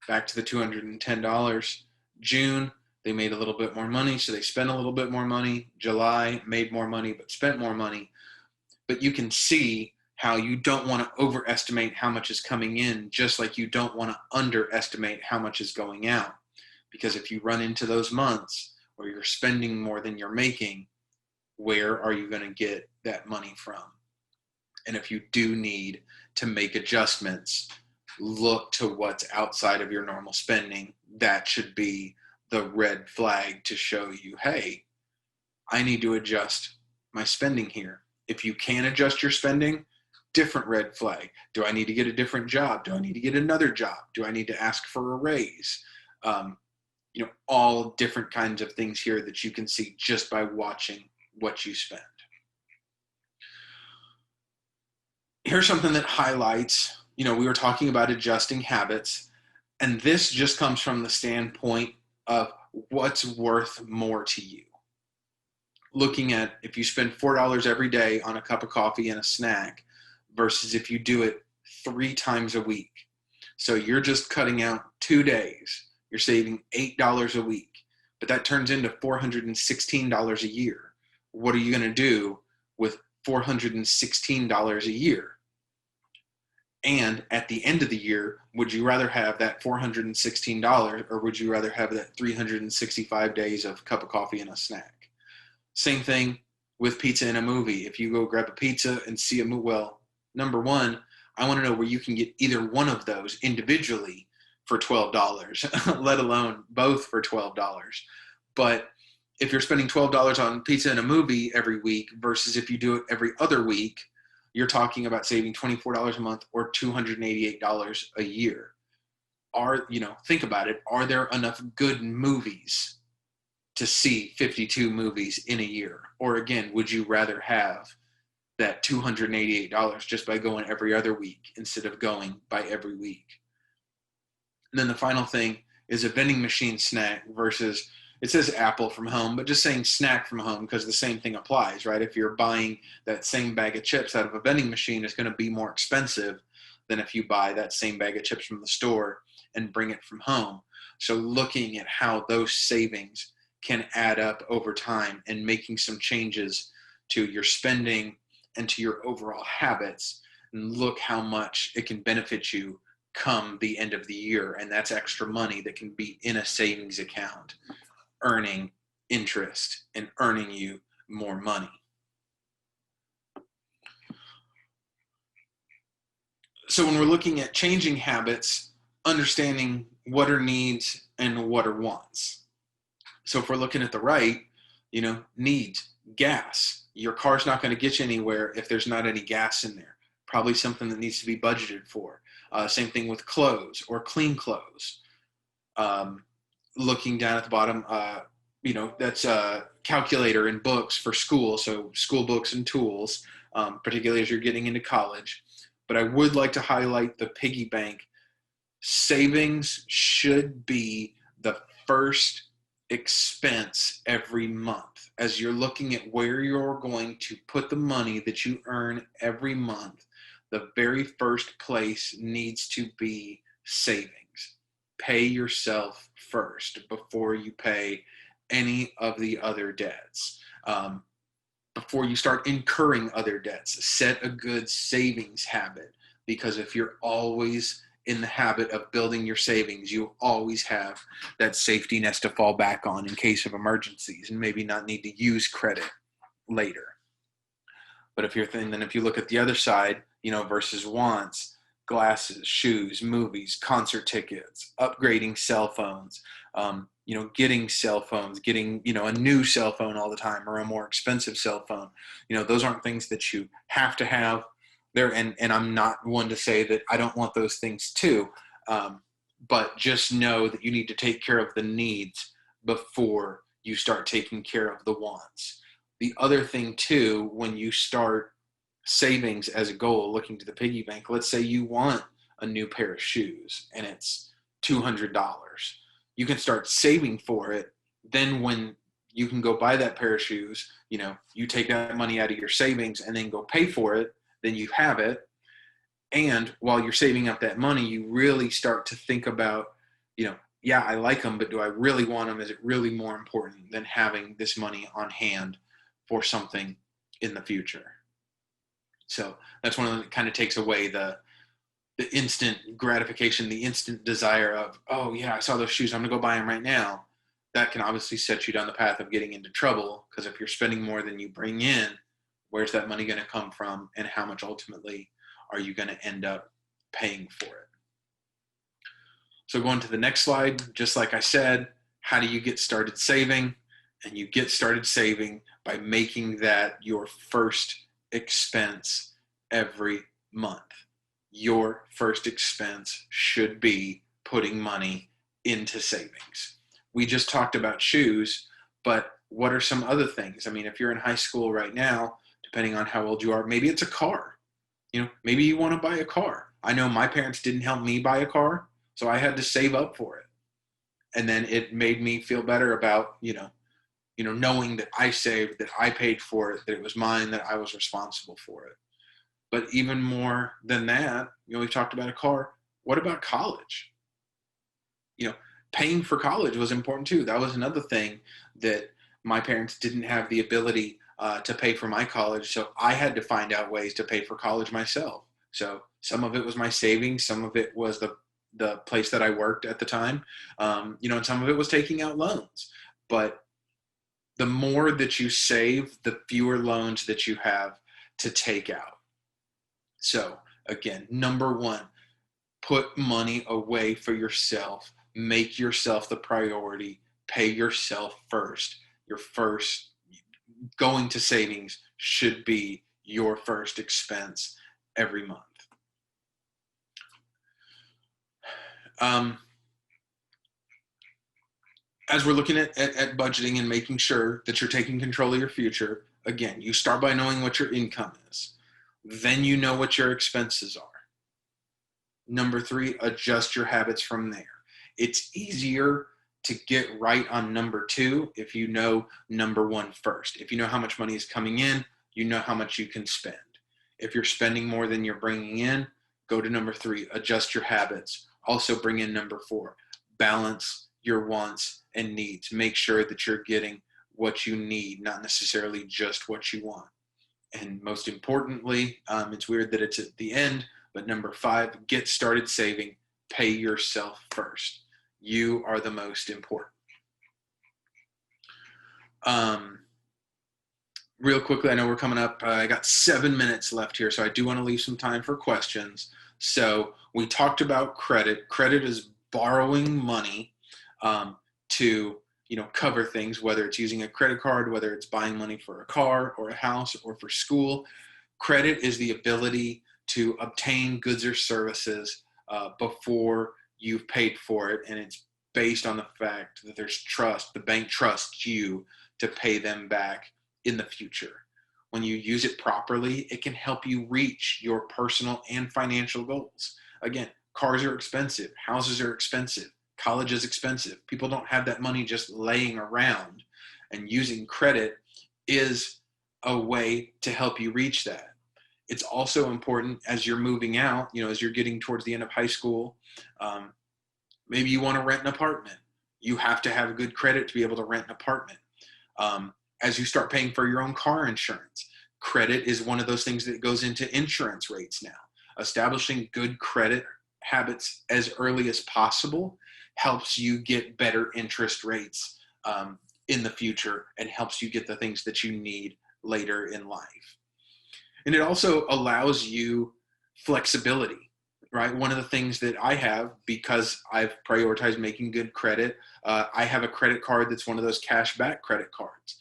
back to the $210. June, they made a little bit more money, so they spent a little bit more money. July, made more money, but spent more money. But you can see how you don't want to overestimate how much is coming in, just like you don't want to underestimate how much is going out. Because if you run into those months where you're spending more than you're making, where are you going to get that money from? And if you do need to make adjustments, look to what's outside of your normal spending. That should be the red flag to show you, hey, I need to adjust my spending here. If you can adjust your spending, different red flag. Do I need to get a different job? Do I need to get another job? Do I need to ask for a raise? All different kinds of things here that you can see just by watching what you spend. Here's something that highlights, we were talking about adjusting habits, and this just comes from the standpoint of what's worth more to you. Looking at if you spend $4 every day on a cup of coffee and a snack versus if you do it 3 times a week. So you're just cutting out 2 days. You're saving $8 a week, but that turns into $416 a year. What are you going to do with $416 a year? And at the end of the year, would you rather have that $416 or would you rather have that 365 days of cup of coffee and a snack? Same thing with pizza and a movie. If you go grab a pizza and see a movie, well, number one, I want to know where you can get either one of those individually for $12, let alone both for $12. But if you're spending $12 on pizza and a movie every week versus if you do it every other week, you're talking about saving $24 a month or $288 a year. Think about it. Are there enough good movies to see 52 movies in a year? Or again, would you rather have that $288 just by going every other week instead of going by every week? And then the final thing is a vending machine snack versus, it says Apple from home, but just saying snack from home because the same thing applies, right? If you're buying that same bag of chips out of a vending machine, it's going to be more expensive than if you buy that same bag of chips from the store and bring it from home. So looking at how those savings can add up over time and making some changes to your spending and to your overall habits, and look how much it can benefit you come the end of the year. And that's extra money that can be in a savings account, earning interest and earning you more money. So when we're looking at changing habits, understanding what are needs and what are wants. So if we're looking at the right, needs, gas. Your car's not going to get you anywhere if there's not any gas in there. Probably something that needs to be budgeted for. Same thing with clothes or clean clothes. Looking down at the bottom, that's a calculator and books for school. So school books and tools, particularly as you're getting into college. But I would like to highlight the piggy bank. Savings should be the first expense every month. As you're looking at where you're going to put the money that you earn every month, the very first place needs to be savings. Pay yourself first before you pay any of the other debts. Before you start incurring other debts, set a good savings habit, because if you're always in the habit of building your savings, you always have that safety nest to fall back on in case of emergencies and maybe not need to use credit later. But if you look at the other side, versus wants, glasses, shoes, movies, concert tickets, upgrading cell phones, getting cell phones, getting, a new cell phone all the time or a more expensive cell phone. Those aren't things that you have to have there. And I'm not one to say that I don't want those things too. But just know that you need to take care of the needs before you start taking care of the wants. The other thing too, when you start savings as a goal, looking to the piggy bank, let's say you want a new pair of shoes and it's $200. You can start saving for it. Then when you can go buy that pair of shoes, you take that money out of your savings and then go pay for it, then you have it. And while you're saving up that money, you really start to think about, yeah, I like them, but do I really want them? Is it really more important than having this money on hand for something in the future? So that's one of the kind of takes away the instant gratification, the instant desire of, oh yeah, I saw those shoes, I'm gonna go buy them right now. That can obviously set you down the path of getting into trouble, because if you're spending more than you bring in, where's that money going to come from, and how much ultimately are you going to end up paying for it? So going to the next slide, just like I said, how do you get started saving? And you get started saving by making that your first expense every month. Your first expense should be putting money into savings. We just talked about shoes, but what are some other things? I mean, if you're in high school right now, depending on how old you are, maybe it's a car. Maybe you want to buy a car. I know my parents didn't help me buy a car, so I had to save up for it. And then it made me feel better about, knowing that I saved, that I paid for it, that it was mine, that I was responsible for it. But even more than that, we talked about a car. What about college? Paying for college was important too. That was another thing that my parents didn't have the ability to pay for my college. So I had to find out ways to pay for college myself. So some of it was my savings. Some of it was the place that I worked at the time. And some of it was taking out loans. But the more that you save, the fewer loans that you have to take out. So again, number one, put money away for yourself. Make yourself the priority. Pay yourself first. your first going to savings should be your first expense every month. As we're looking at budgeting and making sure that you're taking control of your future, again, you start by knowing what your income is. Then you know what your expenses are. Number 3, adjust your habits from there. It's easier to get right on number 2 if you know number 1 first. If you know how much money is coming in, you know how much you can spend. If you're spending more than you're bringing in, go to number 3, adjust your habits. Also bring in number 4, balance your wants and needs. Make sure that you're getting what you need, not necessarily just what you want. And most importantly, it's weird that it's at the end, but number 5, get started saving. Pay yourself first. You are the most important. Real quickly, I know we're coming up. I got 7 minutes left here, so I do want to leave some time for questions. So we talked about credit. Credit is borrowing money to cover things, whether it's using a credit card, whether it's buying money for a car or a house or for school. Credit is the ability to obtain goods or services before you've paid for it, and it's based on the fact that there's trust. The bank trusts you to pay them back in the future. When you use it properly, it can help you reach your personal and financial goals. Again, cars are expensive, houses are expensive, college is expensive. People don't have that money just laying around, and using credit is a way to help you reach that. It's also important as you're moving out, as you're getting towards the end of high school, maybe you want to rent an apartment. You have to have good credit to be able to rent an apartment. As you start paying for your own car insurance, credit is one of those things that goes into insurance rates now. Establishing good credit habits as early as possible helps you get better interest rates in the future and helps you get the things that you need later in life. And it also allows you flexibility, right? One of the things that I have, because I've prioritized making good credit, I have a credit card that's one of those cash back credit cards.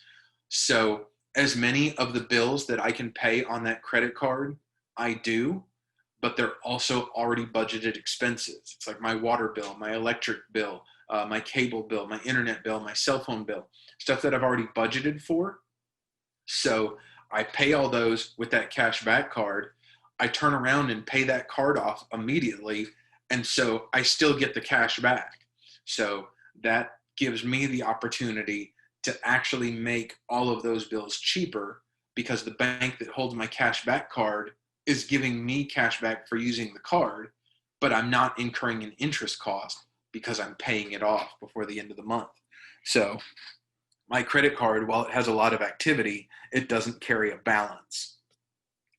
So as many of the bills that I can pay on that credit card, I do, but they're also already budgeted expenses. It's like my water bill, my electric bill, my cable bill, my internet bill, my cell phone bill, stuff that I've already budgeted for. So I pay all those with that cash back card. I turn around and pay that card off immediately. And so I still get the cash back. So that gives me the opportunity to actually make all of those bills cheaper, because the bank that holds my cash back card is giving me cash back for using the card, but I'm not incurring an interest cost because I'm paying it off before the end of the month. So my credit card, while it has a lot of activity, it doesn't carry a balance.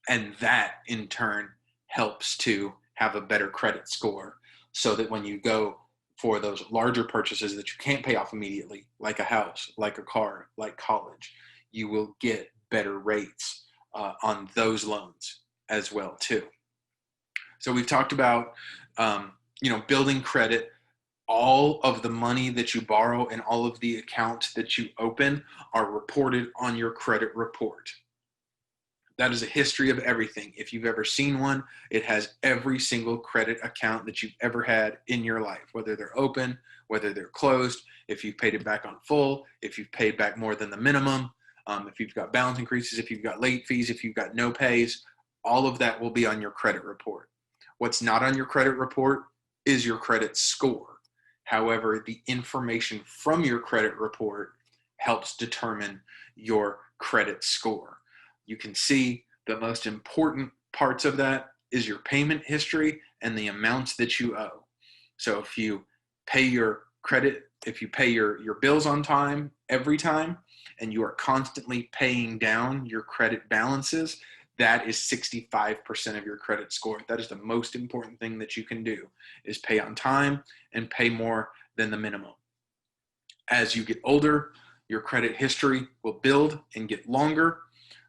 And that in turn helps to have a better credit score, so that when you go for those larger purchases that you can't pay off immediately, like a house, like a car, like college, you will get better rates on those loans as well too. So we've talked about building credit. All of the money that you borrow and all of the accounts that you open are reported on your credit report. That is a history of everything. If you've ever seen one, it has every single credit account that you've ever had in your life, whether they're open, whether they're closed, if you've paid it back on full, if you've paid back more than the minimum, if you've got balance increases, if you've got late fees, if you've got no pays, all of that will be on your credit report. What's not on your credit report is your credit score. However, the information from your credit report helps determine your credit score. You can see the most important parts of that is your payment history and the amounts that you owe. So if you pay your credit, if you pay your bills on time, every time, and you are constantly paying down your credit balances, that is 65% of your credit score. That is the most important thing that you can do, is pay on time and pay more than the minimum. As you get older, your credit history will build and get longer.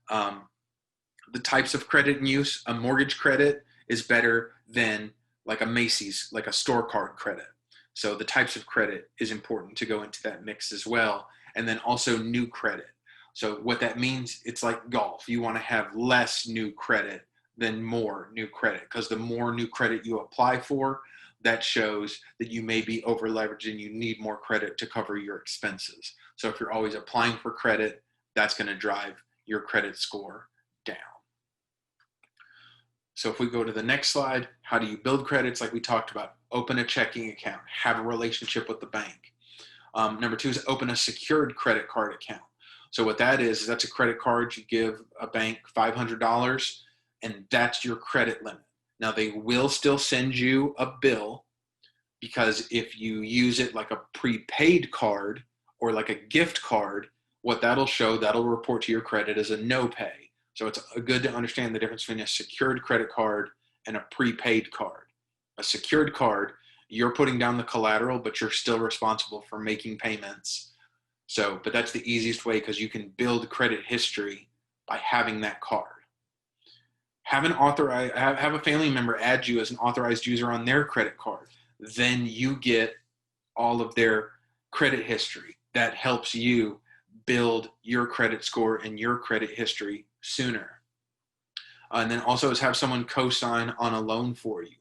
The types of credit in use, a mortgage credit is better than like a Macy's, like a store card credit. So the types of credit is important to go into that mix as well. and then also new credit. So what that means, it's like golf. You want to have less new credit than more new credit, because the more new credit you apply for, that shows that you may be over leveraged and you need more credit to cover your expenses. So if you're always applying for credit, that's going to drive your credit score down. So if we go to the next slide, how do you build credits? Like we talked about, open a checking account, have a relationship with the bank. Number 2 is open a secured credit card account. So what that is that's a credit card. You give a bank $500 and that's your credit limit. Now they will still send you a bill, because if you use it like a prepaid card or like a gift card, what that'll show, that'll report to your credit as a no pay. So it's good to understand the difference between a secured credit card and a prepaid card. A secured card, you're putting down the collateral, but you're still responsible for making payments. So, but that's the easiest way, because you can build credit history by having that card. Have a family member add you as an authorized user on their credit card. Then you get all of their credit history. That helps you build your credit score and your credit history sooner. And then also is have someone co-sign on a loan for you.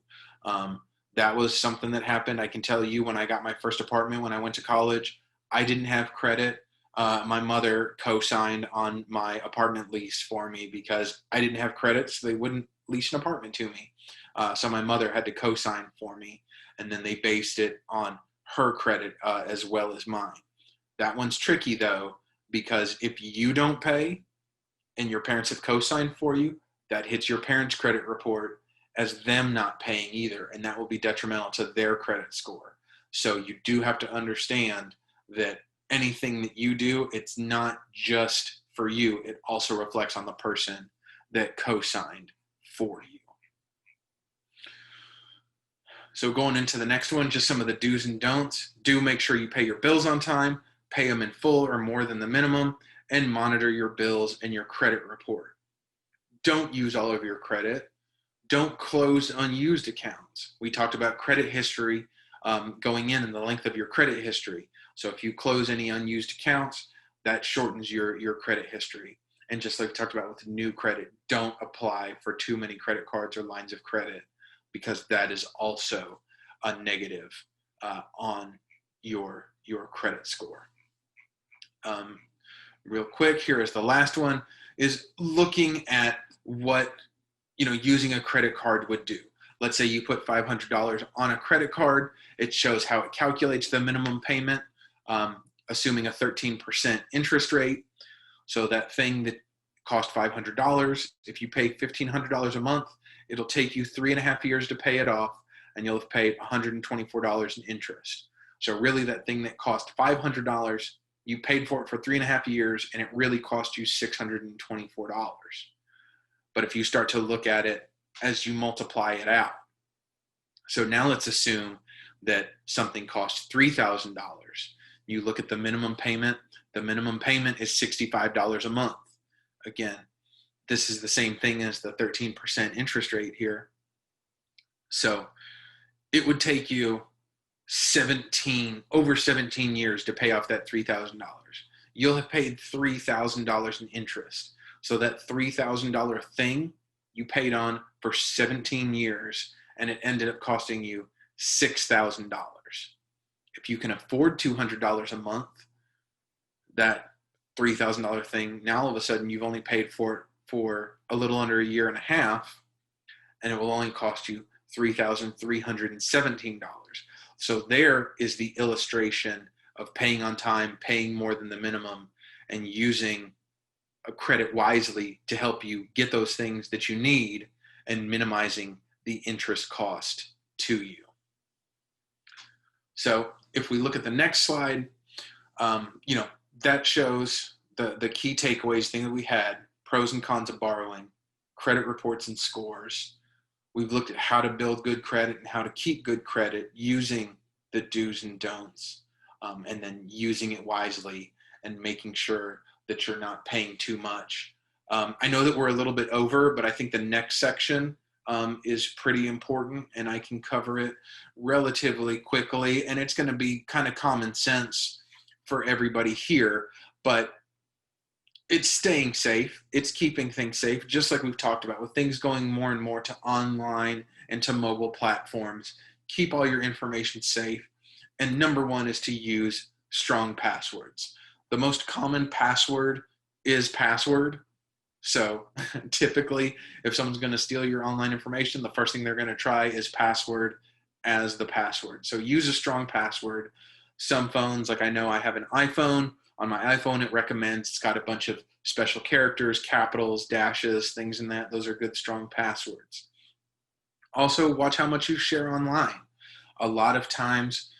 That was something that happened. I can tell you, when I got my first apartment, when I went to college, I didn't have credit. My mother co-signed on my apartment lease for me because I didn't have credit, so they wouldn't lease an apartment to me. So my mother had to co-sign for me, and then they based it on her credit as well as mine. That one's tricky though, because if you don't pay and your parents have co-signed for you, that hits your parents' credit report as them not paying either, and that will be detrimental to their credit score. So you do have to understand that anything that you do, it's not just for you, it also reflects on the person that co-signed for you. So going into the next one, just some of the do's and don'ts. Do make sure you pay your bills on time, pay them in full or more than the minimum, and monitor your bills and your credit report. Don't use all of your credit. Don't close unused accounts. We talked about credit history going in and the length of your credit history. So if you close any unused accounts, that shortens your credit history. And just like we talked about with new credit, don't apply for too many credit cards or lines of credit, because that is also a negative on your credit score. Real quick, here is the last one, is looking at what using a credit card would do. Let's say you put $500 on a credit card. It shows how it calculates the minimum payment, assuming a 13% interest rate. So that thing that cost $500, if you pay $1,500 a month, it'll take you 3.5 years to pay it off, and you'll have paid $124 in interest. So really that thing that cost $500, you paid for it for 3.5 years, and it really cost you $624. But if you start to look at it as you multiply it out, so now let's assume that something costs $3,000. You look at the minimum payment. The minimum payment is $65 a month. Again, this is the same thing as the 13% interest rate here. So it would take you over 17 years to pay off that $3,000. You'll have paid $3,000 in interest. So that $3,000 thing you paid on for 17 years, and it ended up costing you $6,000. If you can afford $200 a month, that $3,000 thing, now all of a sudden you've only paid for it for a little under 1.5 years, and it will only cost you $3,317. So there is the illustration of paying on time, paying more than the minimum, and using a credit wisely to help you get those things that you need, and minimizing the interest cost to you. So if we look at the next slide, that shows the key takeaways thing that we had: pros and cons of borrowing, credit reports and scores. We've looked at how to build good credit and how to keep good credit using the do's and don'ts, and then using it wisely and making sure that you're not paying too much. I know that we're a little bit over, but I think the next section is pretty important, and I can cover it relatively quickly, and it's going to be kind of common sense for everybody here, but it's staying safe. It's keeping things safe, just like we've talked about with things going more and more to online and to mobile platforms. Keep all your information safe. And number one is to use strong passwords. The most common password is password. So typically, if someone's going to steal your online information, the first thing they're going to try is password as the password. So use a strong password. Some phones, like I know I have an iPhone. On my iPhone, it recommends, it's got a bunch of special characters, capitals, dashes, things in that. Those are good, strong passwords. Also, watch how much you share online. A lot of times,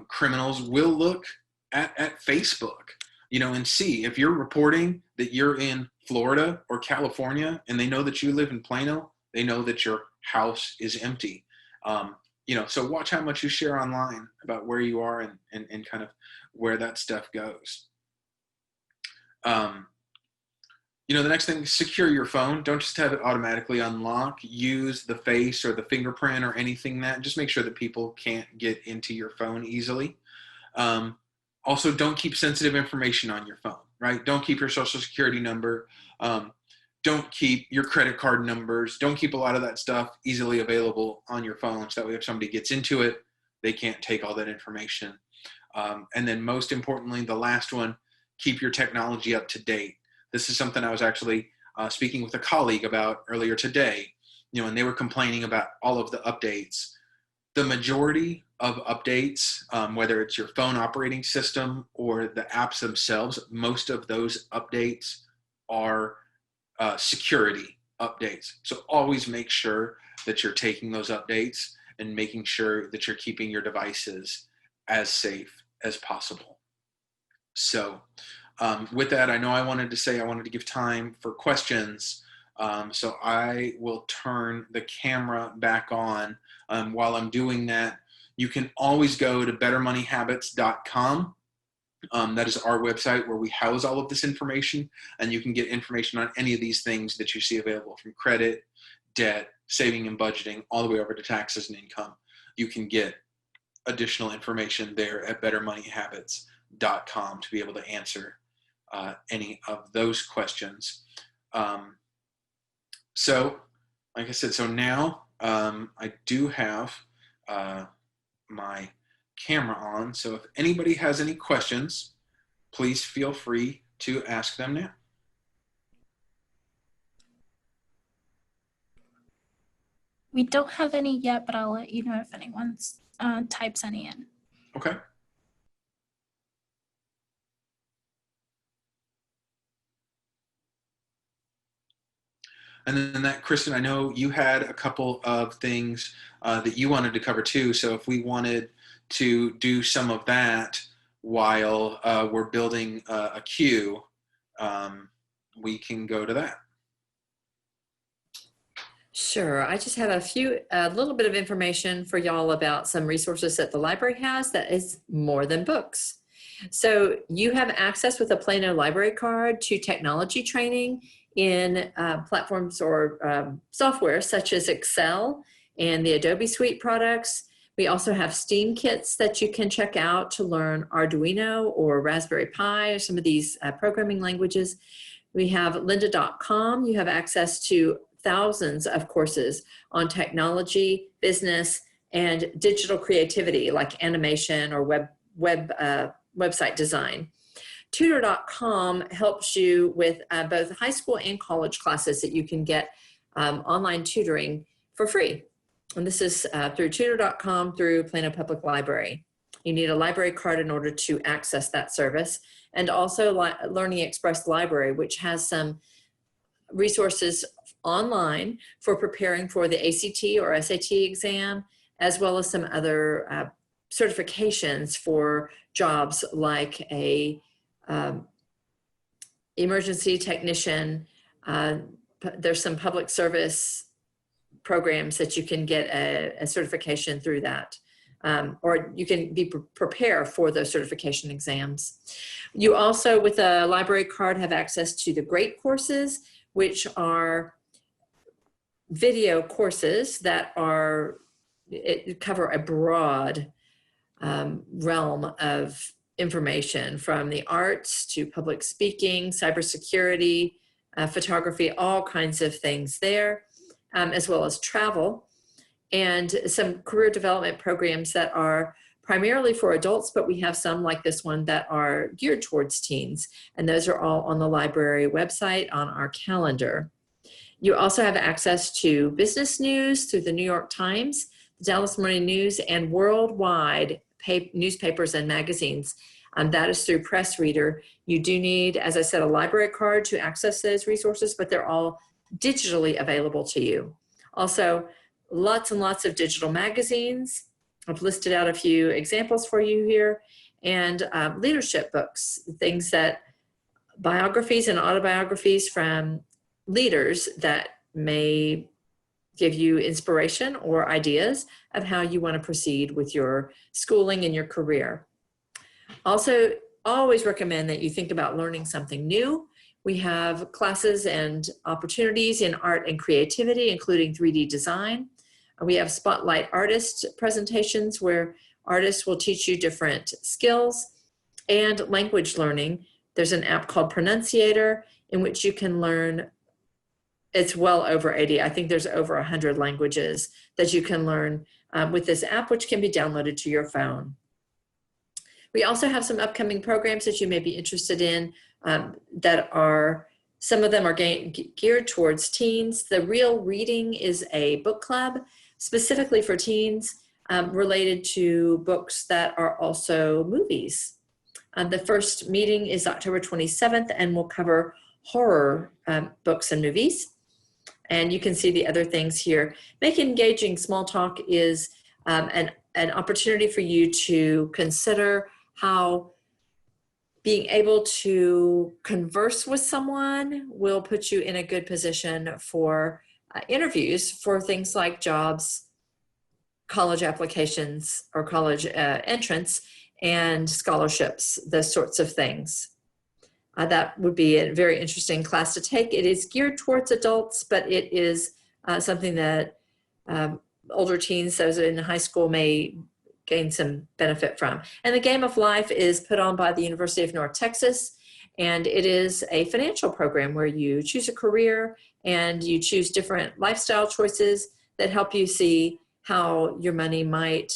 criminals will look at Facebook, and see if you're reporting that you're in Florida or California and they know that you live in Plano, they know that your house is empty. So watch how much you share online about where you are and kind of where that stuff goes. The next thing, secure your phone. Don't just have it automatically unlock. Use the face or the fingerprint or anything that, just make sure that people can't get into your phone easily. Also, don't keep sensitive information on your phone, right? Don't keep your social security number. Don't keep your credit card numbers. Don't keep a lot of that stuff easily available on your phone. So that way if somebody gets into it, they can't take all that information. And then most importantly, the last one, keep your technology up to date. This is something I was actually speaking with a colleague about earlier today, and they were complaining about all of the updates. The majority of updates, whether it's your phone operating system or the apps themselves, most of those updates are security updates. So always make sure that you're taking those updates and making sure that you're keeping your devices as safe as possible. So with that, I know I wanted to give time for questions. So I will turn the camera back on. While I'm doing that, you can always go to bettermoneyhabits.com. That is our website where we house all of this information, and you can get information on any of these things that you see available, from credit, debt, saving and budgeting, all the way over to taxes and income. You can get additional information there at bettermoneyhabits.com to be able to answer any of those questions. So, like I said, so now I do have my camera on. So if anybody has any questions, please feel free to ask them now. We don't have any yet, but I'll let you know if anyone types any in. Okay. And then that, Kristen, I know you had a couple of things that you wanted to cover too. So if we wanted to do some of that while we're building a queue, we can go to that. Sure. I just have a little bit of information for y'all about some resources that the library has that is more than books. So you have access with a Plano library card to technology training in platforms or software such as Excel and the Adobe Suite products. We also have STEAM kits that you can check out to learn Arduino or Raspberry Pi or some of these programming languages. We have lynda.com. You have access to thousands of courses on technology, business, and digital creativity like animation or website design. Tutor.com helps you with both high school and college classes that you can get online tutoring for free. And this is through tutor.com through Plano Public Library. You need a library card in order to access that service. And also Learning Express Library, which has some resources online for preparing for the ACT or SAT exam, as well as some other certifications for jobs like a emergency technician. There's some public service programs that you can get a certification through that. Or you can be prepare for those certification exams. You also, with a library card, have access to the GREAT courses, which are video courses that cover a broad realm of information from the arts to public speaking, cybersecurity, photography, all kinds of things there, as well as travel, and some career development programs that are primarily for adults, but we have some like this one that are geared towards teens, and those are all on the library website on our calendar. You also have access to business news through the New York Times, the Dallas Morning News, and worldwide newspapers and magazines. That is through Press Reader. You do need, as I said, a library card to access those resources, but they're all digitally available to you. Also, lots and lots of digital magazines. I've listed out a few examples for you here, and leadership books, things that, biographies and autobiographies from leaders that may give you inspiration or ideas of how you want to proceed with your schooling and your career. Also, always recommend that you think about learning something new. We have classes and opportunities in art and creativity, including 3D design. We have spotlight artist presentations where artists will teach you different skills, and language learning. There's an app called Pronunciator in which you can learn, it's well over 80. I think there's over 100 languages that you can learn with this app, which can be downloaded to your phone. We also have some upcoming programs that you may be interested in that are, some of them are geared towards teens. The Real Reading is a book club specifically for teens related to books that are also movies. The first meeting is October 27th and will cover horror books and movies. And you can see the other things here. Make engaging small talk is an opportunity for you to consider how being able to converse with someone will put you in a good position for interviews for things like jobs, college applications, or college entrance, and scholarships, those sorts of things. That would be a very interesting class to take. It is geared towards adults, but it is something that older teens, those in high school, may gain some benefit from. And the Game of Life is put on by the University of North Texas, and it is a financial program where you choose a career and you choose different lifestyle choices that help you see how your money might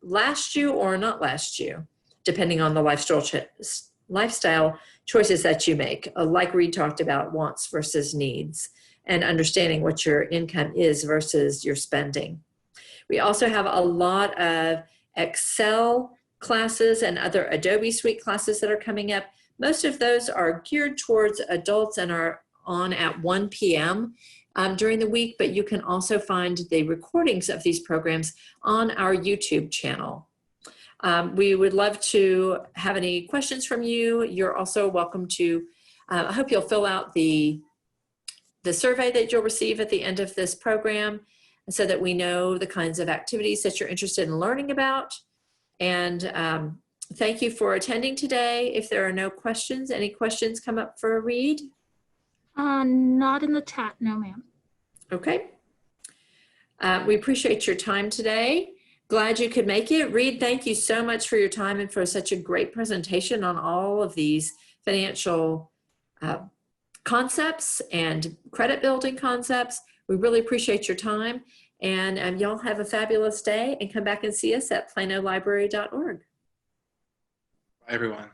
last you or not last you, depending on the lifestyle choices that you make, like Reed talked about, wants versus needs, and understanding what your income is versus your spending. We also have a lot of Excel classes and other Adobe Suite classes that are coming up. Most of those are geared towards adults and are on at 1 p.m. During the week, but you can also find the recordings of these programs on our YouTube channel. We would love to have any questions from you. You're also welcome to, I hope you'll fill out the survey that you'll receive at the end of this program so that we know the kinds of activities that you're interested in learning about. And thank you for attending today. If there are no questions, any questions come up for Reed? Not in the chat, no ma'am. Okay. We appreciate your time today. Glad you could make it. Reed, thank you so much for your time and for such a great presentation on all of these financial concepts and credit building concepts. We really appreciate your time, and y'all have a fabulous day, and come back and see us at planolibrary.org. Bye, everyone.